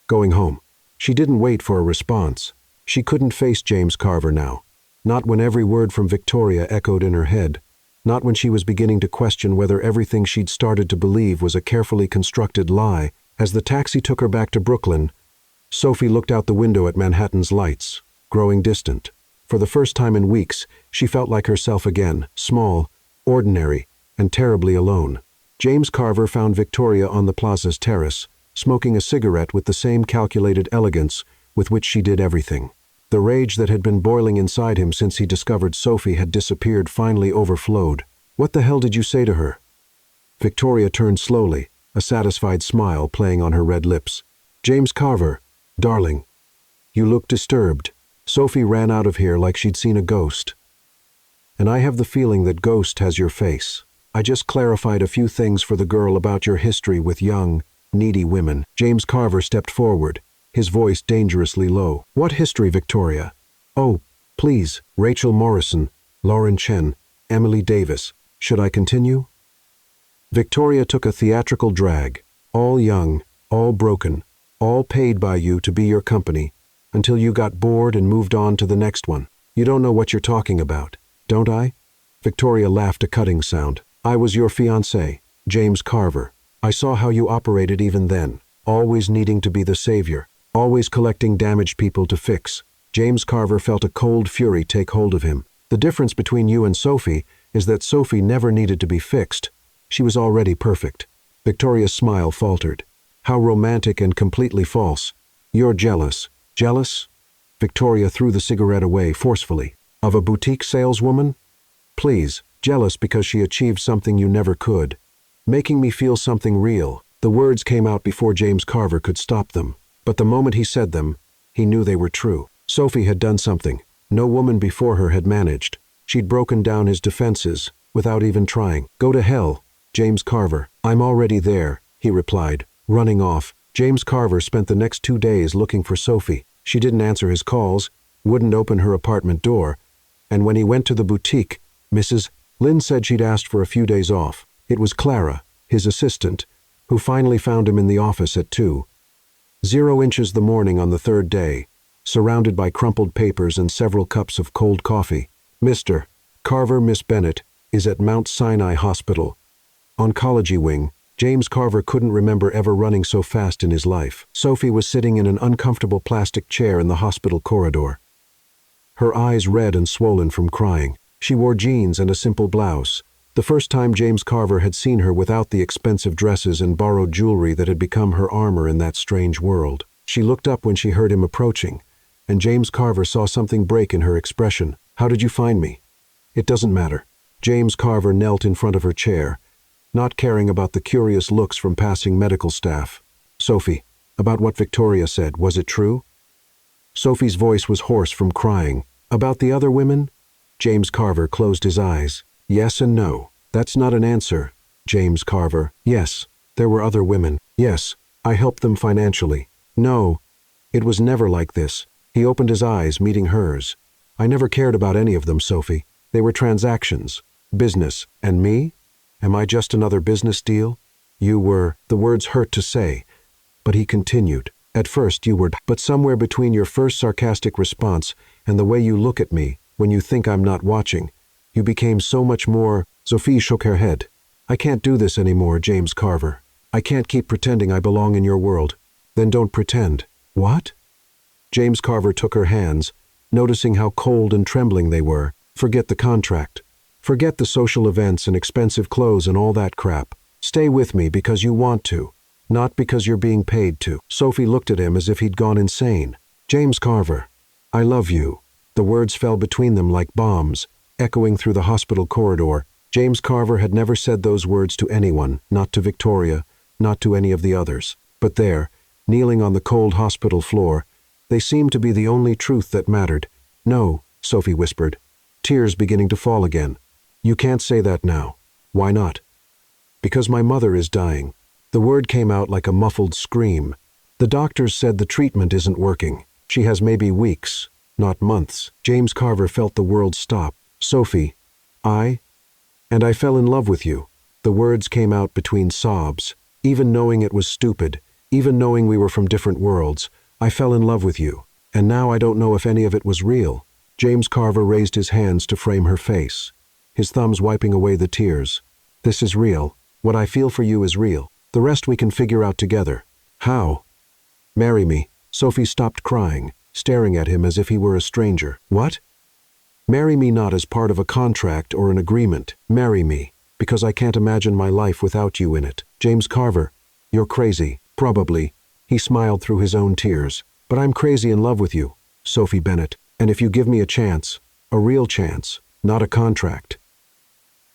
Going home. She didn't wait for a response. She couldn't face James Carver now. Not when every word from Victoria echoed in her head. Not when she was beginning to question whether everything she'd started to believe was a carefully constructed lie. As the taxi took her back to Brooklyn, Sophie looked out the window at Manhattan's lights, growing distant. For the first time in weeks, she felt like herself again, small, ordinary, and terribly alone. James Carver found Victoria on the plaza's terrace, smoking a cigarette with the same calculated elegance with which she did everything. The rage that had been boiling inside him since he discovered Sophie had disappeared finally overflowed. "What the hell did you say to her?" Victoria turned slowly, a satisfied smile playing on her red lips. "James Carver, darling, you look disturbed." Sophie ran out of here like she'd seen a ghost. "And I have the feeling that ghost has your face. I just clarified a few things for the girl about your history with young, needy women." James Carver stepped forward, his voice dangerously low. "What history, Victoria?" "Oh, please, Rachel Morrison, Lauren Chen, Emily Davis. Should I continue?" Victoria took a theatrical drag. "All young, all broken, all paid by you to be your company, until you got bored and moved on to the next one. You don't know what you're talking about, don't I?" Victoria laughed a cutting sound. "I was your fiancé, James Carver. I saw how you operated even then, always needing to be the savior, always collecting damaged people to fix." James Carver felt a cold fury take hold of him. "The difference between you and Sophie is that Sophie never needed to be fixed. She was already perfect." Victoria's smile faltered. "How romantic and completely false. You're jealous." "Jealous?" Victoria threw the cigarette away forcefully. "Of a boutique saleswoman? Please, jealous because she achieved something you never could. Making me feel something real." The words came out before James Carver could stop them. But the moment he said them, he knew they were true. Sophie had done something no woman before her had managed. She'd broken down his defenses, without even trying. "Go to hell, James Carver. I'm already there," he replied, running off. James Carver spent the next 2 days looking for Sophie. She didn't answer his calls, wouldn't open her apartment door, and when he went to the boutique, Mrs. Lynn said she'd asked for a few days off. It was Clara, his assistant, who finally found him in the office at 2:00 the morning on the third day, surrounded by crumpled papers and several cups of cold coffee. "Mr. Carver, Miss Bennett, is at Mount Sinai Hospital, Oncology Wing." James Carver couldn't remember ever running so fast in his life. Sophie was sitting in an uncomfortable plastic chair in the hospital corridor, her eyes red and swollen from crying. She wore jeans and a simple blouse, the first time James Carver had seen her without the expensive dresses and borrowed jewelry that had become her armor in that strange world. She looked up when she heard him approaching, and James Carver saw something break in her expression. "How did you find me?" "It doesn't matter." James Carver knelt in front of her chair, not caring about the curious looks from passing medical staff. "Sophie, about what Victoria said, was it true?" Sophie's voice was hoarse from crying. "About the other women?" James Carver closed his eyes. "Yes and no. That's not an answer, James Carver. Yes, there were other women. Yes, I helped them financially. No, it was never like this." He opened his eyes, meeting hers. "I never cared about any of them, Sophie. They were transactions, business, and me? Am I just another business deal? You were." The words hurt to say, but he continued. "At first you were, but somewhere between your first sarcastic response and the way you look at me when you think I'm not watching, you became so much more." Sophie shook her head. "I can't do this anymore, James Carver. I can't keep pretending I belong in your world." "Then don't pretend." "What?" James Carver took her hands, noticing how cold and trembling they were. "Forget the contract. Forget the social events and expensive clothes and all that crap. Stay with me because you want to, not because you're being paid to." Sophie looked at him as if he'd gone insane. "James Carver, I love you." The words fell between them like bombs, echoing through the hospital corridor. James Carver had never said those words to anyone, not to Victoria, not to any of the others. But there, kneeling on the cold hospital floor, they seemed to be the only truth that mattered. "No," Sophie whispered, tears beginning to fall again. "You can't say that now." "Why not?" "Because my mother is dying." The word came out like a muffled scream. "The doctors said the treatment isn't working. She has maybe weeks, not months." James Carver felt the world stop. "Sophie, and I fell in love with you." The words came out between sobs. "Even knowing it was stupid, even knowing we were from different worlds, I fell in love with you. And now I don't know if any of it was real." James Carver raised his hands to frame her face. his thumbs wiping away the tears. "This is real. What I feel for you is real. The rest we can figure out together." "How?" "Marry me." Sophie stopped crying, staring at him as if he were a stranger. "What?" "Marry me not as part of a contract or an agreement. Marry me, because I can't imagine my life without you in it." "James Carver, you're crazy." "Probably." He smiled through his own tears. "But I'm crazy in love with you, Sophie Bennett. And if you give me a chance, a real chance, not a contract,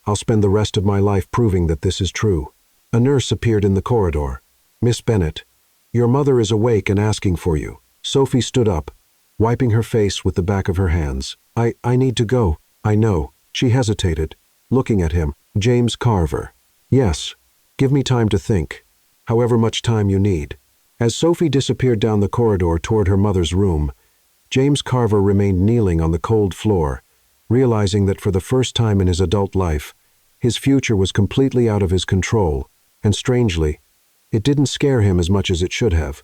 I'll spend the rest of my life proving that this is true." A nurse appeared in the corridor. "Miss Bennett, your mother is awake and asking for you." Sophie stood up, wiping her face with the back of her hands. I need to go." "I know." She hesitated, looking at him. "James Carver." "Yes. Give me time to think. However much time you need." As Sophie disappeared down the corridor toward her mother's room, James Carver remained kneeling on the cold floor, realizing that for the first time in his adult life, his future was completely out of his control, and strangely, it didn't scare him as much as it should have,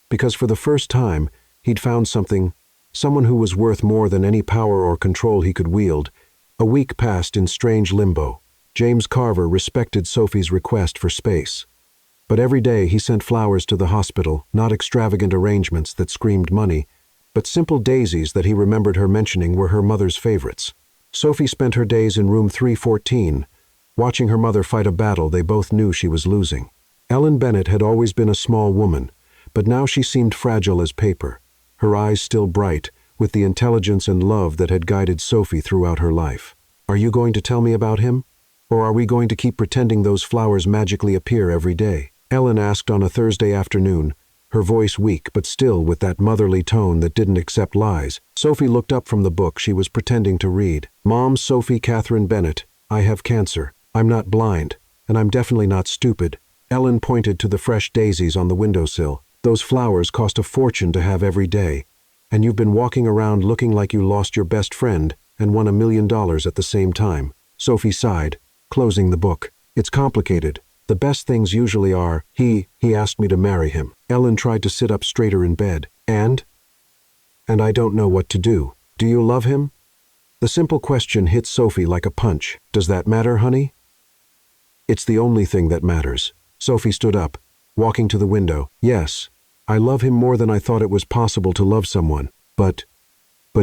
because for the first time, he'd found someone who was worth more than any power or control he could wield. A week passed in strange limbo. James Carver respected Sophie's request for space. But every day he sent flowers to the hospital, not extravagant arrangements that screamed money, but simple daisies that he remembered her mentioning were her mother's favorites. Sophie spent her days in room 314, watching her mother fight a battle they both knew she was losing. Ellen Bennett had always been a small woman, but now she seemed fragile as paper, her eyes still bright, with the intelligence and love that had guided Sophie throughout her life. "Are you going to tell me about him? Or are we going to keep pretending those flowers magically appear every day?" Ellen asked on a Thursday afternoon, her voice weak but still with that motherly tone that didn't accept lies. Sophie looked up from the book she was pretending to read. "Mom, Sophie Catherine Bennett, I have cancer. I'm not blind, and I'm definitely not stupid." Ellen pointed to the fresh daisies on the windowsill. "Those flowers cost a fortune to have every day, and you've been walking around looking like you lost your best friend and won $1 million at the same time." Sophie sighed, closing the book. "It's complicated. The best things usually are, he asked me to marry him." Ellen tried to sit up straighter in bed. And I don't know what to do." "Do you love him?" The simple question hit Sophie like a punch. "Does that matter, honey?" "It's the only thing that matters." Sophie stood up, walking to the window. "Yes, I love him more than I thought it was possible to love someone. But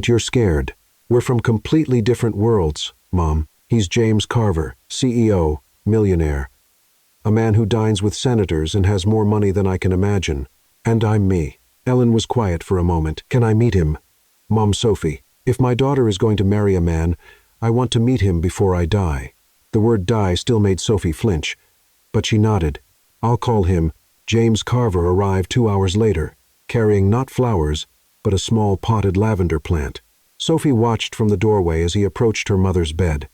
you're scared. We're from completely different worlds, Mom. He's James Carver, CEO, millionaire. A man who dines with senators and has more money than I can imagine. And I'm me." Ellen was quiet for a moment. "Can I meet him?" "Mom, Sophie, if my daughter is going to marry a man, I want to meet him before I die." The word die still made Sophie flinch, but she nodded. "I'll call him." James Carver arrived 2 hours later, carrying not flowers, but a small potted lavender plant. Sophie watched from the doorway as he approached her mother's bed,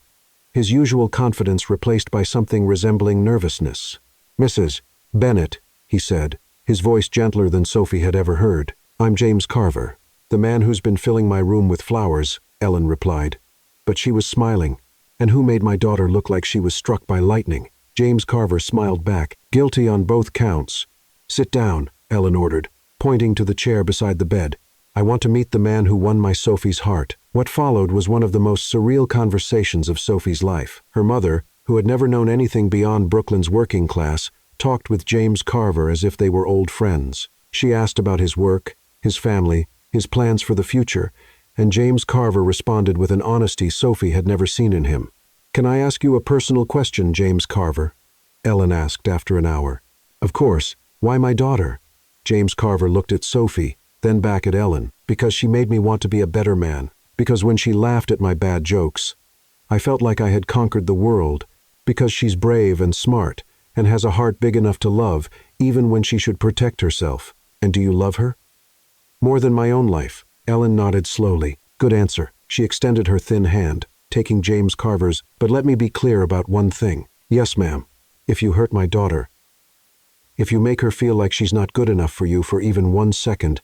his usual confidence replaced by something resembling nervousness. "Mrs. Bennett," he said, his voice gentler than Sophie had ever heard. "I'm James Carver, the man who's been filling my room with flowers," Ellen replied. But she was smiling. "And who made my daughter look like she was struck by lightning?" James Carver smiled back. "Guilty on both counts." "Sit down," Ellen ordered, pointing to the chair beside the bed. "I want to meet the man who won my Sophie's heart." What followed was one of the most surreal conversations of Sophie's life. Her mother, who had never known anything beyond Brooklyn's working class, talked with James Carver as if they were old friends. She asked about his work, his family, his plans for the future, and James Carver responded with an honesty Sophie had never seen in him. "Can I ask you a personal question, James Carver?" Ellen asked after an hour. "Of course. Why my daughter?" James Carver looked at Sophie, then back at Ellen. "Because she made me want to be a better man. Because when she laughed at my bad jokes, I felt like I had conquered the world. Because she's brave and smart, and has a heart big enough to love, even when she should protect herself." "And do you love her?" "More than my own life." Ellen nodded slowly. "Good answer." She extended her thin hand, taking James Carver's. "But let me be clear about one thing." "Yes, ma'am." "If you hurt my daughter, if you make her feel like she's not good enough for you for even 1 second,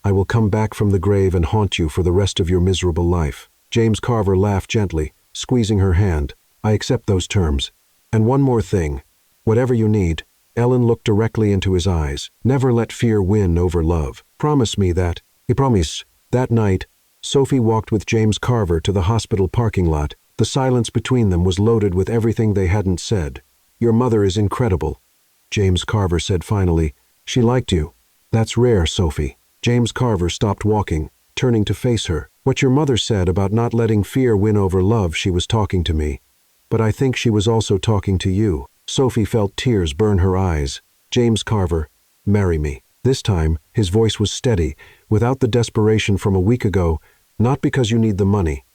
I will come back from the grave and haunt you for the rest of your miserable life." James Carver laughed gently, squeezing her hand. "I accept those terms. And one more thing. Whatever you need." Ellen looked directly into his eyes. "Never let fear win over love. Promise me that." He promised. That night, Sophie walked with James Carver to the hospital parking lot. The silence between them was loaded with everything they hadn't said. "Your mother is incredible," James Carver said finally. "She liked you." "That's rare, Sophie." James Carver stopped walking, turning to face her. "What your mother said about not letting fear win over love, she was talking to me. But I think she was also talking to you." Sophie felt tears burn her eyes. "James Carver, marry me." This time, his voice was steady, without the desperation from a week ago. "Not because you need the money.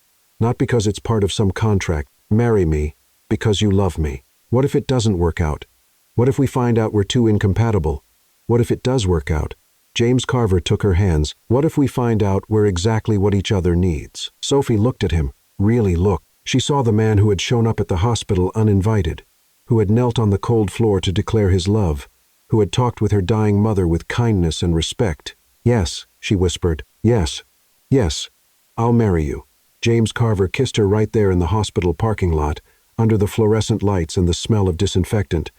Not because it's part of some contract. Marry me because you love me. What if it doesn't work out? What if we find out we're too incompatible? What if it does work out?" James Carver took her hands. "What if we find out we're exactly what each other needs?" Sophie looked at him, really looked. She saw the man who had shown up at the hospital uninvited, who had knelt on the cold floor to declare his love, who had talked with her dying mother with kindness and respect. "Yes," she whispered. "Yes. Yes. I'll marry you." James Carver kissed her right there in the hospital parking lot, under the fluorescent lights and the smell of disinfectant,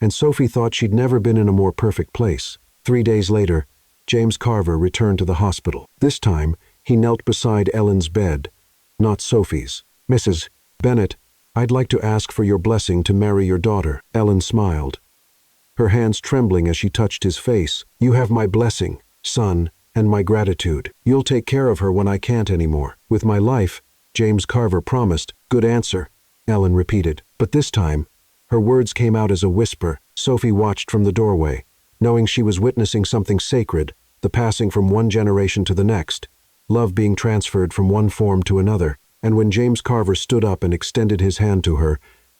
and Sophie thought she'd never been in a more perfect place. 3 days later, James Carver returned to the hospital. This time, he knelt beside Ellen's bed, not Sophie's. "Mrs. Bennett, I'd like to ask for your blessing to marry your daughter." Ellen smiled, her hands trembling as she touched his face. "You have my blessing, son, and my gratitude. You'll take care of her when I can't anymore." "With my life," James Carver promised. "Good answer," Ellen repeated. But this time, her words came out as a whisper. Sophie watched from the doorway, knowing she was witnessing something sacred, the passing from one generation to the next, love being transferred from one form to another. And when James Carver stood up and extended his hand to her,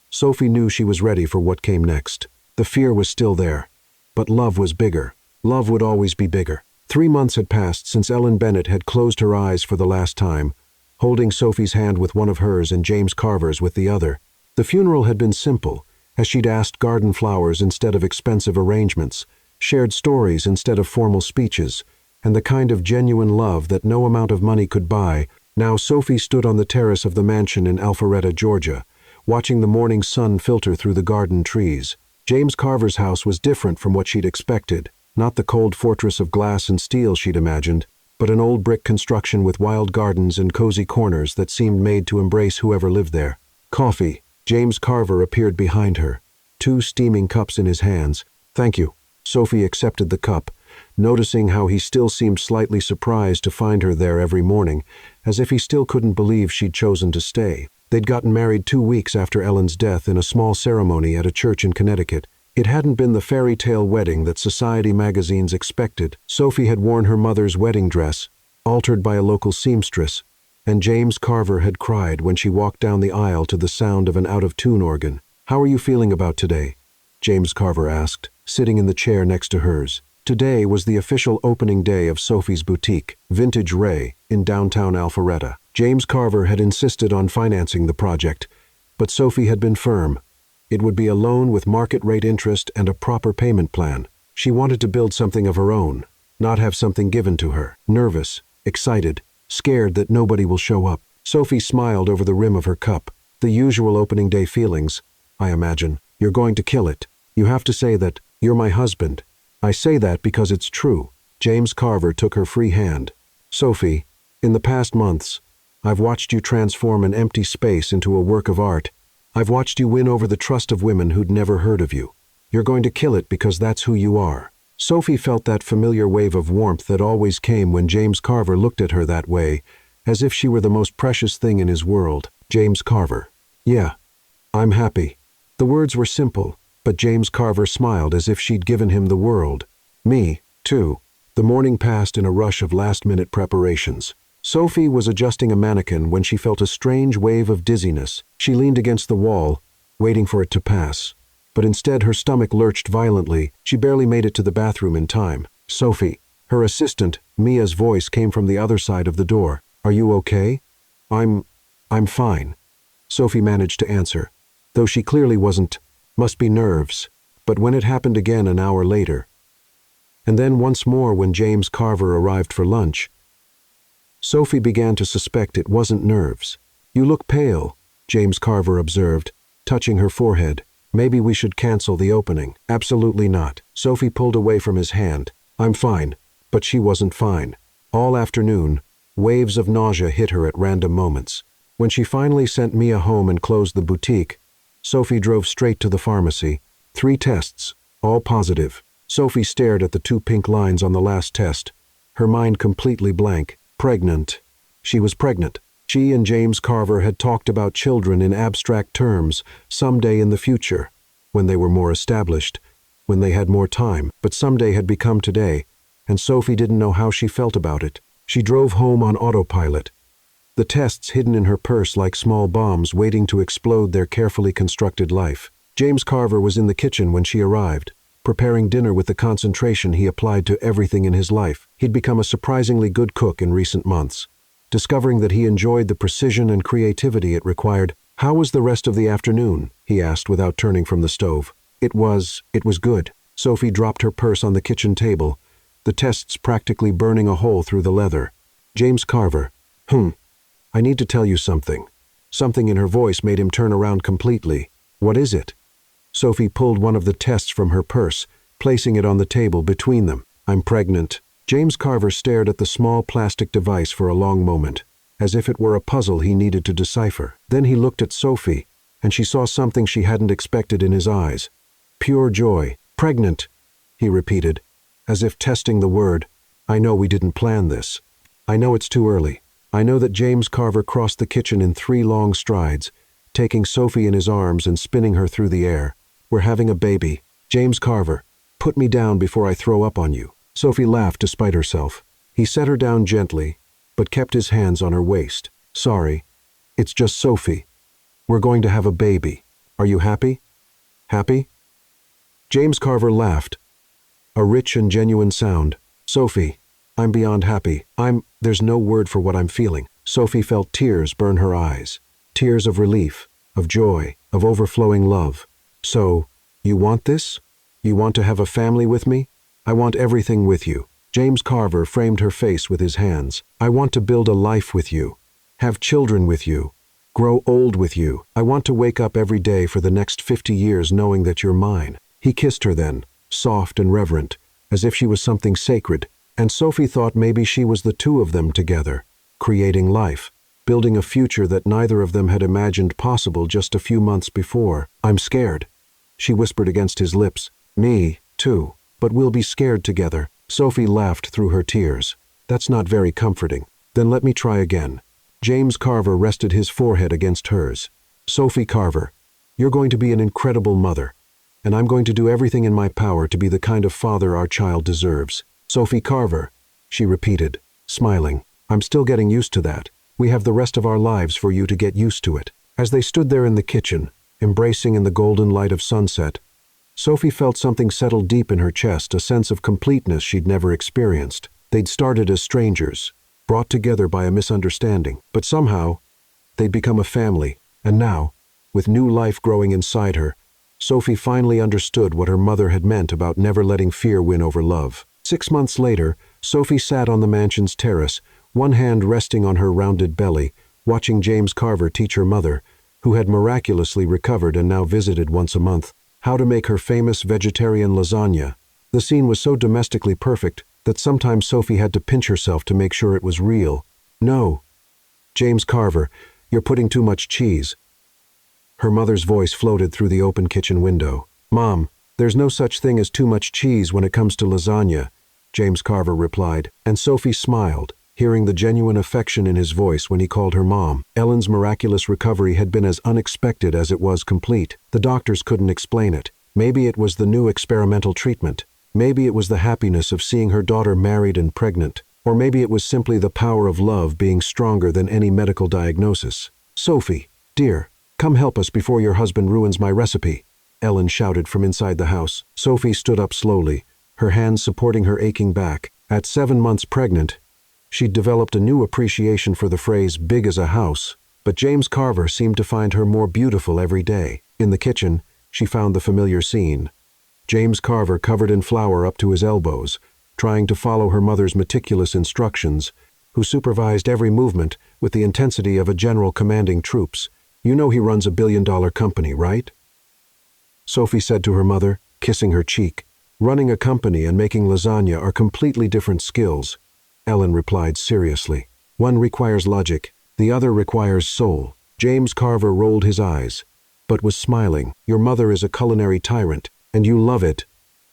Sophie knew she was ready for what came next. The fear was still there, but love was bigger. Love would always be bigger. 3 months had passed since Ellen Bennett had closed her eyes for the last time, holding Sophie's hand with one of hers and James Carver's with the other. The funeral had been simple, as she'd asked garden flowers instead of expensive arrangements, shared stories instead of formal speeches, and the kind of genuine love that no amount of money could buy. Now Sophie stood on the terrace of the mansion in Alpharetta, Georgia, watching the morning sun filter through the garden trees. James Carver's house was different from what she'd expected, not the cold fortress of glass and steel she'd imagined, but an old brick construction with wild gardens and cozy corners that seemed made to embrace whoever lived there. "Coffee." James Carver appeared behind her, 2 steaming cups in his hands. "Thank you." Sophie accepted the cup, noticing how he still seemed slightly surprised to find her there every morning, as if he still couldn't believe she'd chosen to stay. They'd gotten married 2 weeks after Ellen's death in a small ceremony at a church in Connecticut. It hadn't been the fairy tale wedding that society magazines expected. Sophie had worn her mother's wedding dress, altered by a local seamstress, and James Carver had cried when she walked down the aisle to the sound of an out-of-tune organ. "How are you feeling about today?" James Carver asked, sitting in the chair next to hers. Today was the official opening day of Sophie's boutique, Vintage Ray, in downtown Alpharetta. James Carver had insisted on financing the project, but Sophie had been firm. It would be a loan with market-rate interest and a proper payment plan. She wanted to build something of her own, not have something given to her. Nervous, excited, scared that nobody will show up. Sophie smiled over the rim of her cup. "The usual opening day feelings, I imagine. You're going to kill it. You have to say that, 'You're my husband.' I say that because it's true." James Carver took her free hand. "Sophie, in the past months, I've watched you transform an empty space into a work of art. I've watched you win over the trust of women who'd never heard of you. You're going to kill it because that's who you are." Sophie felt that familiar wave of warmth that always came when James Carver looked at her that way, as if she were the most precious thing in his world. James Carver. "Yeah, I'm happy." The words were simple, but James Carver smiled as if she'd given him the world. "Me, too." The morning passed in a rush of last-minute preparations. Sophie was adjusting a mannequin when she felt a strange wave of dizziness. She leaned against the wall, waiting for it to pass. But instead her stomach lurched violently. She barely made it to the bathroom in time. "Sophie." Her assistant, Mia's voice came from the other side of the door. "Are you okay?" I'm fine," Sophie managed to answer, though she clearly wasn't. Must be nerves. But when it happened again an hour later, and then once more when James Carver arrived for lunch, Sophie began to suspect it wasn't nerves. "You look pale," James Carver observed, touching her forehead. "Maybe we should cancel the opening." "Absolutely not." Sophie pulled away from his hand. "I'm fine." But she wasn't fine. All afternoon, waves of nausea hit her at random moments. When she finally sent Mia home and closed the boutique, Sophie drove straight to the pharmacy. 3 tests, all positive. Sophie stared at the 2 pink lines on the last test, her mind completely blank. Pregnant. She was pregnant. She and James Carver had talked about children in abstract terms, someday in the future, when they were more established, when they had more time, but someday had become today, and Sophie didn't know how she felt about it. She drove home on autopilot, the tests hidden in her purse like small bombs waiting to explode their carefully constructed life. James Carver was in the kitchen when she arrived, preparing dinner with the concentration he applied to everything in his life. He'd become a surprisingly good cook in recent months. Discovering that he enjoyed the precision and creativity it required. "How was the rest of the afternoon?" he asked without turning from the stove. It was good." Sophie dropped her purse on the kitchen table, the tests practically burning a hole through the leather. "James Carver. I need to tell you something." Something in her voice made him turn around completely. "What is it?" Sophie pulled one of the tests from her purse, placing it on the table between them. "I'm pregnant." James Carver stared at the small plastic device for a long moment, as if it were a puzzle he needed to decipher. Then he looked at Sophie, and she saw something she hadn't expected in his eyes. Pure joy. "Pregnant," he repeated, as if testing the word. "I know we didn't plan this. I know it's too early." I know that James Carver crossed the kitchen in 3 long strides, taking Sophie in his arms and spinning her through the air. "We're having a baby. James Carver, put me down before I throw up on you." Sophie laughed despite herself. He set her down gently, but kept his hands on her waist. "Sorry, it's just Sophie. We're going to have a baby. Are you happy?" "Happy?" James Carver laughed, a rich and genuine sound. "Sophie, I'm beyond happy. There's no word for what I'm feeling." Sophie felt tears burn her eyes. Tears of relief, of joy, of overflowing love. "So, you want this? You want to have a family with me?" "I want everything with you." James Carver framed her face with his hands. "I want to build a life with you. Have children with you. Grow old with you. I want to wake up every day for the next 50 years knowing that you're mine." He kissed her then, soft and reverent, as if she was something sacred, and Sophie thought maybe she was the 2 of them together, creating life, building a future that neither of them had imagined possible just a few months before. "I'm scared," she whispered against his lips. "Me, too. But we'll be scared together." Sophie laughed through her tears. "That's not very comforting." "Then let me try again." James Carver rested his forehead against hers. "Sophie Carver, you're going to be an incredible mother, and I'm going to do everything in my power to be the kind of father our child deserves." "Sophie Carver," she repeated, smiling. "I'm still getting used to that. We have the rest of our lives for you to get used to it." As they stood there in the kitchen, embracing in the golden light of sunset, Sophie felt something settle deep in her chest, a sense of completeness she'd never experienced. They'd started as strangers, brought together by a misunderstanding, but somehow they'd become a family, and now, with new life growing inside her, Sophie finally understood what her mother had meant about never letting fear win over love. 6 months later, Sophie sat on the mansion's terrace, one hand resting on her rounded belly, watching James Carver teach her mother, who had miraculously recovered and now visited once a month, how to make her famous vegetarian lasagna. The scene was so domestically perfect that sometimes Sophie had to pinch herself to make sure it was real. "No, James Carver, you're putting too much cheese." Her mother's voice floated through the open kitchen window. "Mom, there's no such thing as too much cheese when it comes to lasagna," James Carver replied, and Sophie smiled, hearing the genuine affection in his voice when he called her mom. Ellen's miraculous recovery had been as unexpected as it was complete. The doctors couldn't explain it. Maybe it was the new experimental treatment. Maybe it was the happiness of seeing her daughter married and pregnant. Or maybe it was simply the power of love being stronger than any medical diagnosis. "Sophie, dear, come help us before your husband ruins my recipe," Ellen shouted from inside the house. Sophie stood up slowly, her hands supporting her aching back. At 7 months pregnant, she'd developed a new appreciation for the phrase "big as a house," but James Carver seemed to find her more beautiful every day. In the kitchen, she found the familiar scene. James Carver covered in flour up to his elbows, trying to follow her mother's meticulous instructions, who supervised every movement with the intensity of a general commanding troops. "You know he runs a billion-dollar company, right?" Sophie said to her mother, kissing her cheek. "Running a company and making lasagna are completely different skills," Ellen replied seriously. "One requires logic, The other requires soul. James Carver rolled his eyes, but was smiling. Your mother is a culinary tyrant, and you love it.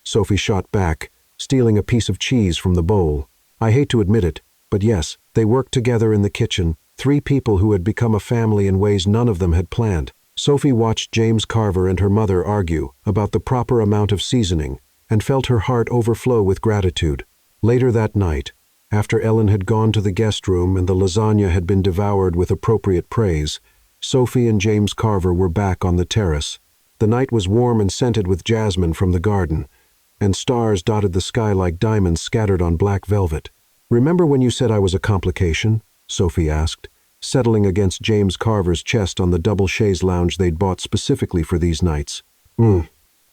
Sophie shot back, stealing a piece of cheese from the bowl. I hate to admit it, but yes, they worked together in the kitchen, three people who had become a family in ways none of them had planned. Sophie watched James Carver and her mother argue about the proper amount of seasoning and felt her heart overflow with gratitude. Later that night, after Ellen had gone to the guest room and the lasagna had been devoured with appropriate praise, Sophie and James Carver were back on the terrace. The night was warm and scented with jasmine from the garden, and stars dotted the sky like diamonds scattered on black velvet. "Remember when you said I was a complication?" Sophie asked, settling against James Carver's chest on the double chaise lounge they'd bought specifically for these nights.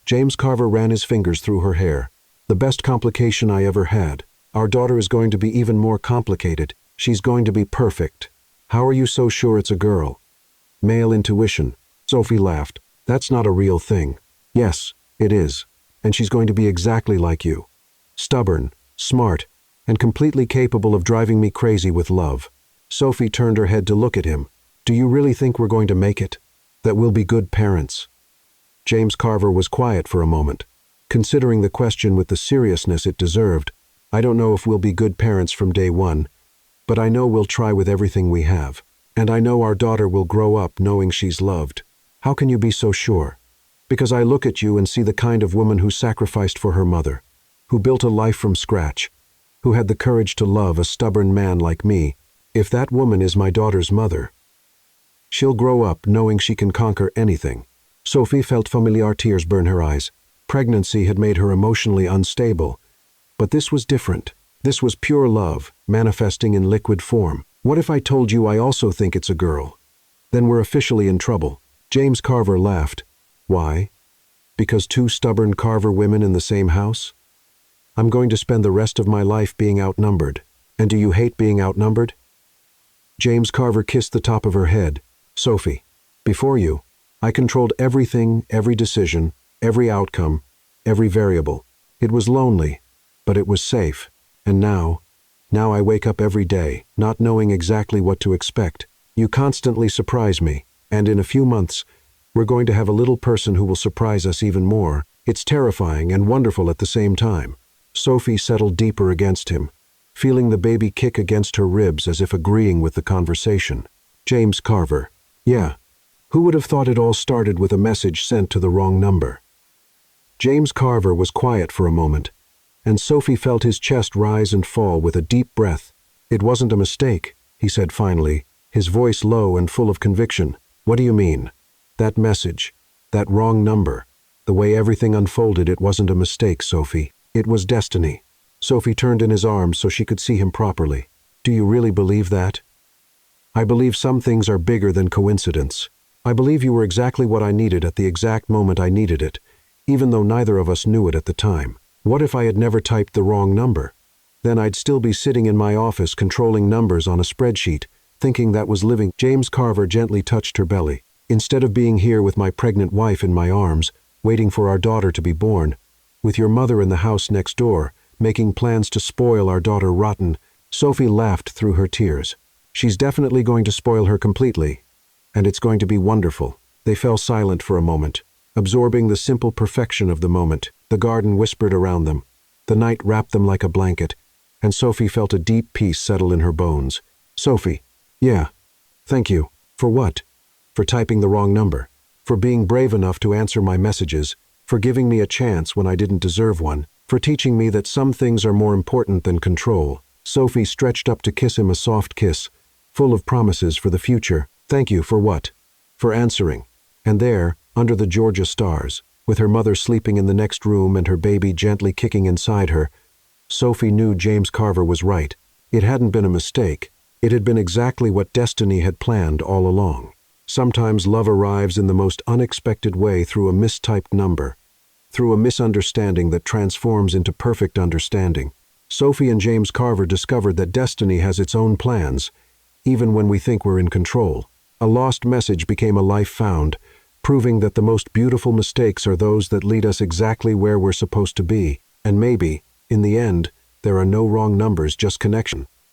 James Carver ran his fingers through her hair. "The best complication I ever had. Our daughter is going to be even more complicated. She's going to be perfect." "How are you so sure it's a girl?" "Male intuition." Sophie laughed. "That's not a real thing." "Yes, it is. And she's going to be exactly like you. Stubborn, smart, and completely capable of driving me crazy with love." Sophie turned her head to look at him. "Do you really think we're going to make it? That we'll be good parents?" James Carver was quiet for a moment, considering the question with the seriousness it deserved. "I don't know if we'll be good parents from day one, but I know we'll try with everything we have. And I know our daughter will grow up knowing she's loved." "How can you be so sure?" "Because I look at you and see the kind of woman who sacrificed for her mother, who built a life from scratch, who had the courage to love a stubborn man like me. If that woman is my daughter's mother, she'll grow up knowing she can conquer anything." Sophie felt familiar tears burn her eyes. Pregnancy had made her emotionally unstable, but this was different. This was pure love, manifesting in liquid form. "What if I told you I also think it's a girl? Then we're officially in trouble." James Carver laughed. "Why? Because two stubborn Carver women in the same house? I'm going to spend the rest of my life being outnumbered. And do you hate being outnumbered?" James Carver kissed the top of her head. "Sophie, before you, I controlled everything, every decision, every outcome, every variable. It was lonely, but it was safe. And now I wake up every day, not knowing exactly what to expect. You constantly surprise me, and in a few months, we're going to have a little person who will surprise us even more. It's terrifying and wonderful at the same time." Sophie settled deeper against him, feeling the baby kick against her ribs as if agreeing with the conversation. James Carver. "Yeah. Who would have thought it all started with a message sent to the wrong number?" James Carver was quiet for a moment, and Sophie felt his chest rise and fall with a deep breath. "It wasn't a mistake," he said finally, his voice low and full of conviction. "What do you mean?" "That message, that wrong number. The way everything unfolded, it wasn't a mistake, Sophie. It was destiny." Sophie turned in his arms so she could see him properly. "Do you really believe that?" "I believe some things are bigger than coincidence. I believe you were exactly what I needed at the exact moment I needed it, even though neither of us knew it at the time. What if I had never typed the wrong number? Then I'd still be sitting in my office controlling numbers on a spreadsheet, thinking that was living." James Carver gently touched her belly. "Instead of being here with my pregnant wife in my arms, waiting for our daughter to be born, with your mother in the house next door, making plans to spoil our daughter rotten." Sophie laughed through her tears. "She's definitely going to spoil her completely, and it's going to be wonderful." They fell silent for a moment, absorbing the simple perfection of the moment. The garden whispered around them. The night wrapped them like a blanket, and Sophie felt a deep peace settle in her bones. "Sophie." "Yeah. Thank you." "For what?" "For typing the wrong number. For being brave enough to answer my messages. For giving me a chance when I didn't deserve one. For teaching me that some things are more important than control." Sophie stretched up to kiss him, a soft kiss, full of promises for the future. "Thank you for what?" "For answering." And there, under the Georgia stars, with her mother sleeping in the next room and her baby gently kicking inside her, Sophie knew James Carver was right. It hadn't been a mistake. It had been exactly what destiny had planned all along. Sometimes love arrives in the most unexpected way, through a mistyped number, through a misunderstanding that transforms into perfect understanding. Sophie and James Carver discovered that destiny has its own plans, even when we think we're in control. A lost message became a life found, proving that the most beautiful mistakes are those that lead us exactly where we're supposed to be. And maybe, in the end, there are no wrong numbers, just connection.